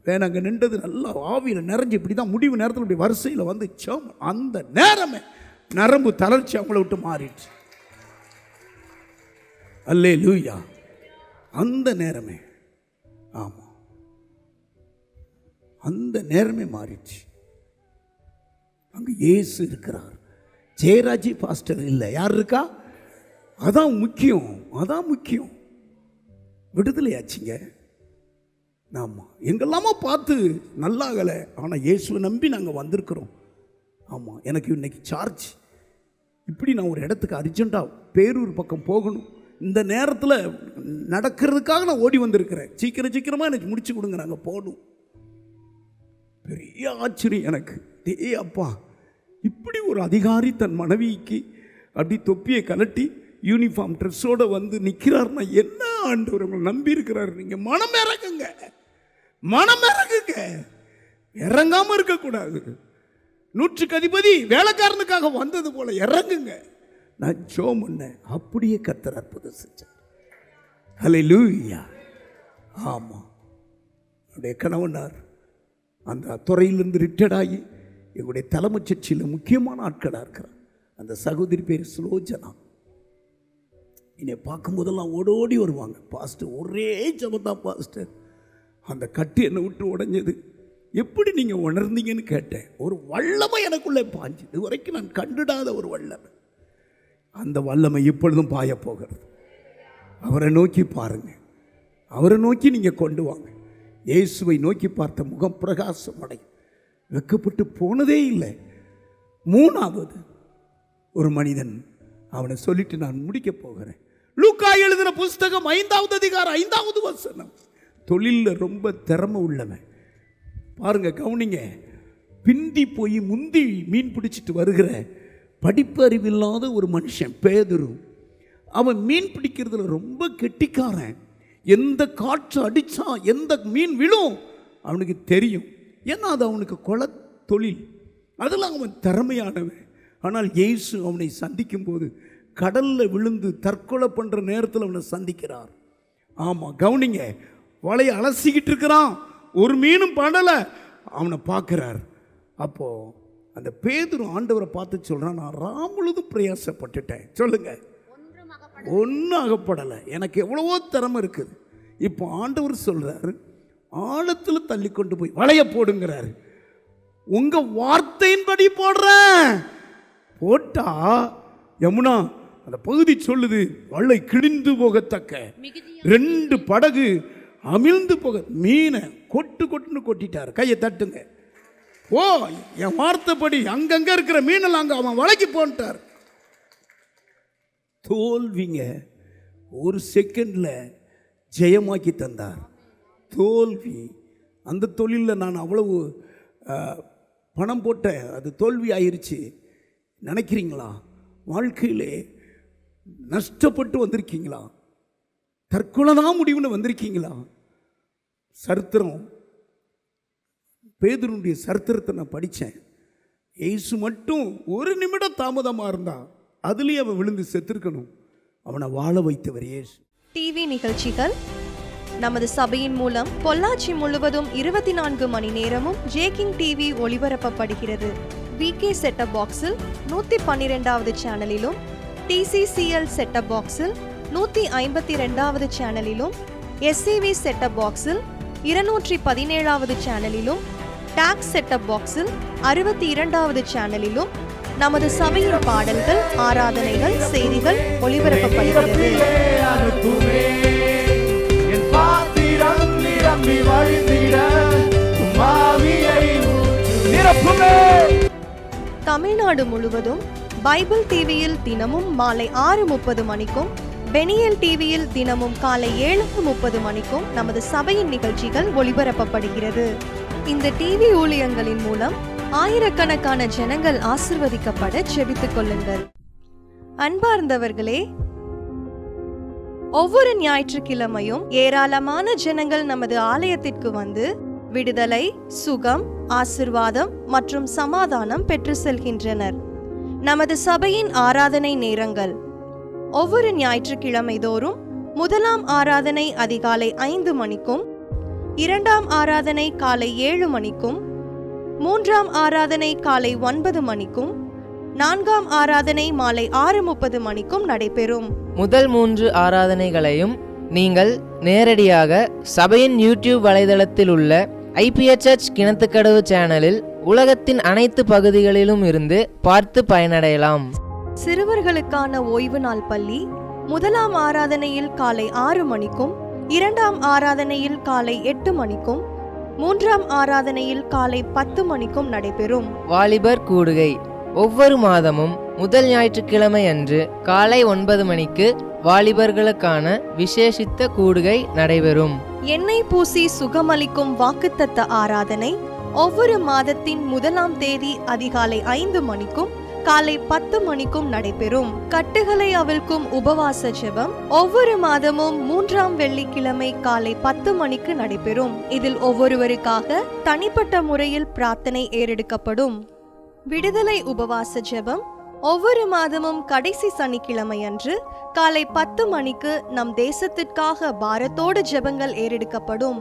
வேணாங்க நின்றது நல்லா ஆவியில் நிறைஞ்சு இப்படி தான் முடிவு நேரத்தில் இப்படி வரிசையில் வந்து அந்த நேரமே நரம்பு தளர்ச்சி அவங்கள விட்டு மாறிடுச்சு. அல்லேலூயா. அந்த நேரமே, ஆமாம், அந்த நேரமே மாறிடுச்சு. அங்கே இயேசு இருக்கிறார், ஜெயராஜி பாஸ்டர் இல்லை, யார் இருக்கா? அதான் முக்கியம், அதான் முக்கியம். விடுதலையாச்சுங்க. ஆமாம், எங்கெல்லாமோ பார்த்து நல்லாகலை, ஆனால் இயேசுவை நம்பி நாங்கள் வந்திருக்கிறோம். ஆமாம், எனக்கு இன்னைக்கு சார்ஜ், இப்படி நான் ஒரு இடத்துக்கு அர்ஜென்ட்டாக பேரூர் பக்கம் போகணும். இந்த நேரத்தில் நடக்கிறதுக்காக நான் ஓடி வந்திருக்கிறேன். சீக்கிரமாக எனக்கு முடிச்சு கொடுங்க, நாங்கள் போகணும். பெரிய ஆச்சரியம் எனக்கு. அப்பா, இப்படி ஒரு அதிகாரி தன் மனைவிக்கு அப்படி தொப்பியை கலட்டி யூனிஃபார்ம் ட்ரெஸ்ஸோடு வந்து நிற்கிறாருன்னா என்ன ஆண்டவர் உங்களை நம்பி இருக்கிறாரு. நீங்கள் மனம் இறங்குங்க, மனம் இறங்குங்க, இறங்காமல் இருக்கக்கூடாது. 100க்கு அதிபதி வேலைக்காரனுக்காக வந்தது போல இறங்குங்க. நான் ஜெபம் பண்ணேன், அப்படியே கர்த்தர் அற்புதம் செஞ்சார். ஹல்லேலூயா. ஆமாம், என்னுடைய கணவனார் அந்த துறையிலிருந்து ரிட்டையர்ட் ஆகி எங்களுடைய தலைமைச் சர்ச்சையில் முக்கியமான ஆட்களாக இருக்கிறார். அந்த சகோதரி பேர் சுலோச்சனா. என்னை பார்க்கும்போதெல்லாம் ஓடோடி வருவாங்க, பாஸ்டர் ஒரே ஜெபம் தான் பாஸ்டர். அந்த கட்டு என்னை விட்டு உடைஞ்சது எப்படி நீங்கள் உணர்ந்தீங்கன்னு கேட்டேன். ஒரு வல்லமை எனக்குள்ளே பாஞ்சு, இது வரைக்கும் நான் கண்டுடாத ஒரு வல்லமை. அந்த வல்லமை இப்பொழுதும் பாய போகிறது. அவரை நோக்கி பாருங்கள், அவரை நோக்கி நீங்கள் கொண்டு வாங்க. இயேசுவை நோக்கி பார்த்த முகம் பிரகாசம் அடையும். வெக்கப்பட்டு போனதே இல்லை. 3வது ஒரு மனிதன், அவனை சொல்லிட்டு நான் முடிக்க போகிறேன். லூக்கா எழுதின புஸ்தகம் 5வது அதிகாரம் 5வது வசனம். தொழிலில் ரொம்ப திறமை உள்ளவன் பாருங்க, கவனிங்க. பிந்தி போய் முந்தி மீன் பிடிச்சிட்டு வருகிற படிப்பு அறிவில்லாத ஒரு மனுஷன் பேதுரு. அவன் மீன் பிடிக்கிறதுல ரொம்ப கெட்டிக்காரன். எந்த காற்று அடித்தா எந்த மீன் விழும் அவனுக்கு தெரியும். ஏன்னா அது அவனுக்கு கொலை தொழில், அதில் அவன் திறமையானவன். ஆனால் இயேசு அவனை சந்திக்கும் போது கடலில் விழுந்து தற்கொலை பண்ணுற நேரத்தில் அவனை சந்திக்கிறார். ஆமாம், கவனிங்க. வலையை அலசிக்கிட்டு இருக்கிறான், ஒரு மீனும் படலை. அவனை பார்க்குறார். அப்போது அந்த பேதுரு ஆண்டவரை பார்த்து சொல்கிறான், நான் ராமுழுதும் பிரயாசப்பட்டுட்டேன். சொல்லுங்கள், ஒன்றும் அகப்படலை. எனக்கு எவ்வளவோ திறமை இருக்குது. இப்போ ஆண்டவர் சொல்கிறார், ஆழத்தில் தள்ளி கொண்டு போய் வலையை போடுங்கிறாரு. உங்கள் வார்த்தையின்படி போடுறேன். போட்டா யமுனா அந்த பகுதி சொல்லுது, வலை கிழிந்து போகத்தக்க 2 படகு அமிழ்ந்து போக. மீனை கொட்டுன்னு கொட்டிட்டார். கையை தட்டுங்க. ஓ, என் வார்த்தைப்படி அங்கங்க இருக்கிற மீனெல்லாம் அங்கே அவன் வலைக்கு போன்ட்டார். தோல்விங்க ஒரு செகண்டில் ஜெயமாக்கி தந்தார். தோல்வி, அந்த தொழிலில் நான் அவ்வளவு பணம் போட்டேன், அது தோல்வி ஆயிருச்சு நினைக்கிறீங்களா? வாழ்க்கையிலே நஷ்டப்பட்டு வந்திருக்கீங்களா? தற்கொலை தான் முடிவுன்னு வந்திருக்கீங்களா? சரித்திரம், பேதுருடைய சரித்திரத்தை நான் படித்தேன். இயேசு மட்டும் ஒரு நிமிடம் தாமதமாக இருந்தால் அதுலேயே அவன் விழுந்து செத்துருக்கணும். அவனை வாழ வைத்தவர் இயேசு. டிவி நிகழ்ச்சிகள் நமது சபையின் மூலம் பொள்ளாச்சி முழுவதும் 24 மணி நேரமும் ஜேகிங் டிவி ஒளிபரப்பப்படுகிறது. VK செட்டப் பாக்ஸில் 112வது சேனலிலும், TCCL செட்டப் பாக்ஸில் 152வது சேனலிலும், SCV செட்டப் பாக்ஸில் 217வது சேனலிலும், டாக்ஸ் செட்டப் பாக்ஸில் 62வது சேனலிலும் நமது சபையின் பாடல்கள், ஆராதனைகள், செய்திகள் ஒளிபரப்பப்படுகிறது. தமிழ்நாடு முழுவதும் பைபிள் டிவியில் தினமும் மாலை 6:30 மணிக்கும், பெனியல் டிவியில் தினமும் காலை 7:30 மணிக்கும் நமது சபையின் நிகழ்ச்சிகள் ஒளிபரப்பப்படுகிறது. இந்த டிவி ஊழியங்களின் மூலம் ஆயிரக்கணக்கான ஜனங்கள் ஆசிர்வதிக்கப்பட ஜெபித்துக் கொள்ளுங்கள். அன்பார்ந்தவர்களே, ஒவ்வொரு ஞாயிற்றுக்கிழமையும் ஏராளமான ஜனங்கள் நமது ஆலயத்திற்கு வந்து விடுதலை, சுகம், ஆசிர்வாதம் மற்றும் சமாதானம் பெற்று செல்கின்றனர். நமது சபையின் ஆராதனை நேரங்கள்: ஒவ்வொரு ஞாயிற்றுக்கிழமை தோறும் 1ஆம் ஆராதனை அதிகாலை 5 மணிக்கும், 2ஆம் ஆராதனை காலை 7 மணிக்கும், 3ஆம் ஆராதனை காலை 9 மணிக்கும், 4ஆம் ஆராதனை மாலை 6:30 மணிக்கும் நடைபெறும். முதல் 3 ஆராதனைகளையும் நீங்கள் நேரடியாக சபையின் யூடியூப் வலைதளத்தில் உள்ள IPHH கிணத்துக்கடவு சேனலில் உலகத்தின் அனைத்து பகுதிகளிலும் இருந்து பார்த்து பயனடையலாம். சிறுவர்களுக்கான ஓய்வு நாள் பள்ளி 1ஆம் ஆராதனையில் காலை 6 மணிக்கும், 2ஆம் ஆராதனையில் காலை 8 மணிக்கும், 3ஆம் ஆராதனையில் காலை 10 மணிக்கும் நடைபெறும். வாலிபர் கூடுகை ஒவ்வொரு மாதமும் முதல் ஞாயிற்றுக்கிழமை அன்று காலை 9 மணிக்கு வாலிபர்களுக்கான விசேஷித்த கூடுகை நடைபெறும். எண்ணெய் பூசி சுகமளிக்கும் வாக்குத்தத்த ஆராதனை ஒவ்வொரு மாதத்தின் 1ஆம் தேதி அதிகாலை 5 மணிக்கும் காலை 10 மணிக்கும் நடைபெறும். கட்டுகளை அவிழ்க்கும் உபவாச ஜெபம் ஒவ்வொரு மாதமும் 3ஆம் வெள்ளிக்கிழமை காலை 10 மணிக்கு நடைபெறும். இதில் ஒவ்வொருவருக்காக தனிப்பட்ட முறையில் பிரார்த்தனை ஏறெடுக்கப்படும். விடுதலை உபவாச ஜெபம் ஒவ்வொரு மாதமும் கடைசி சனிக்கிழமை அன்று காலை 10 மணிக்கு நம் தேசத்திற்காக பாரத்தோடு ஜெபங்கள் ஏறெடுக்கப்படும்.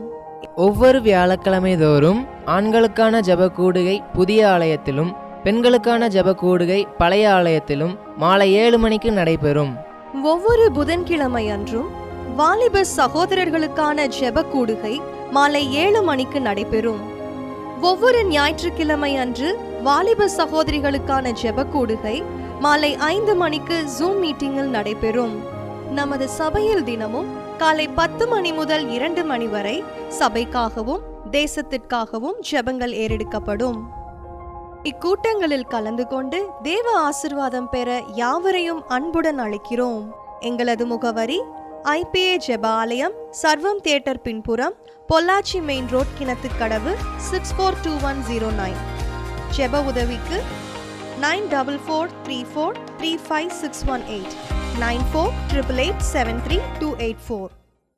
ஒவ்வொரு வியாழக்கிழமை தோறும் ஆண்களுக்கான ஜெப கூடுகை புதிய ஆலயத்திலும் பெண்களுக்கான ஜெப கூடுகை பழைய ஆலயத்திலும் மாலை 7 மணிக்கு நடைபெறும். ஒவ்வொரு புதன்கிழமை அன்றும் வாலிப சகோதரர்களுக்கான ஜெப கூடுகை மாலை 7 மணிக்கு நடைபெறும். ஒவ்வொரு ஞாயிற்றுக்கிழமை அன்று வாலிப சகோதரிகளுக்கான ஜெப கூடுகை மாலை 5 மணிக்கு ஜூம் மீட்டிங்கில் நடைபெறும். நமது சபையில் தினமும் காலை 10 மணி முதல் 2 மணி வரை சபைக்காகவும் தேசத்திற்காகவும் ஜெபங்கள் ஏறெடுக்கப்படும். இக்கூட்டங்களில் கலந்து கொண்டு தேவ ஆசீர்வாதம் பெற யாவரையும் அன்புடன் அழைக்கிறோம். எங்களது முகவரி IPA ஜெப ஆலயம், சர்வம் தியேட்டர் பின்புறம், பொள்ளாச்சி மெயின் ரோட், கிணத்துக்கடவு 642109. ஜெப உதவிக்கு 9443435618 9488873284.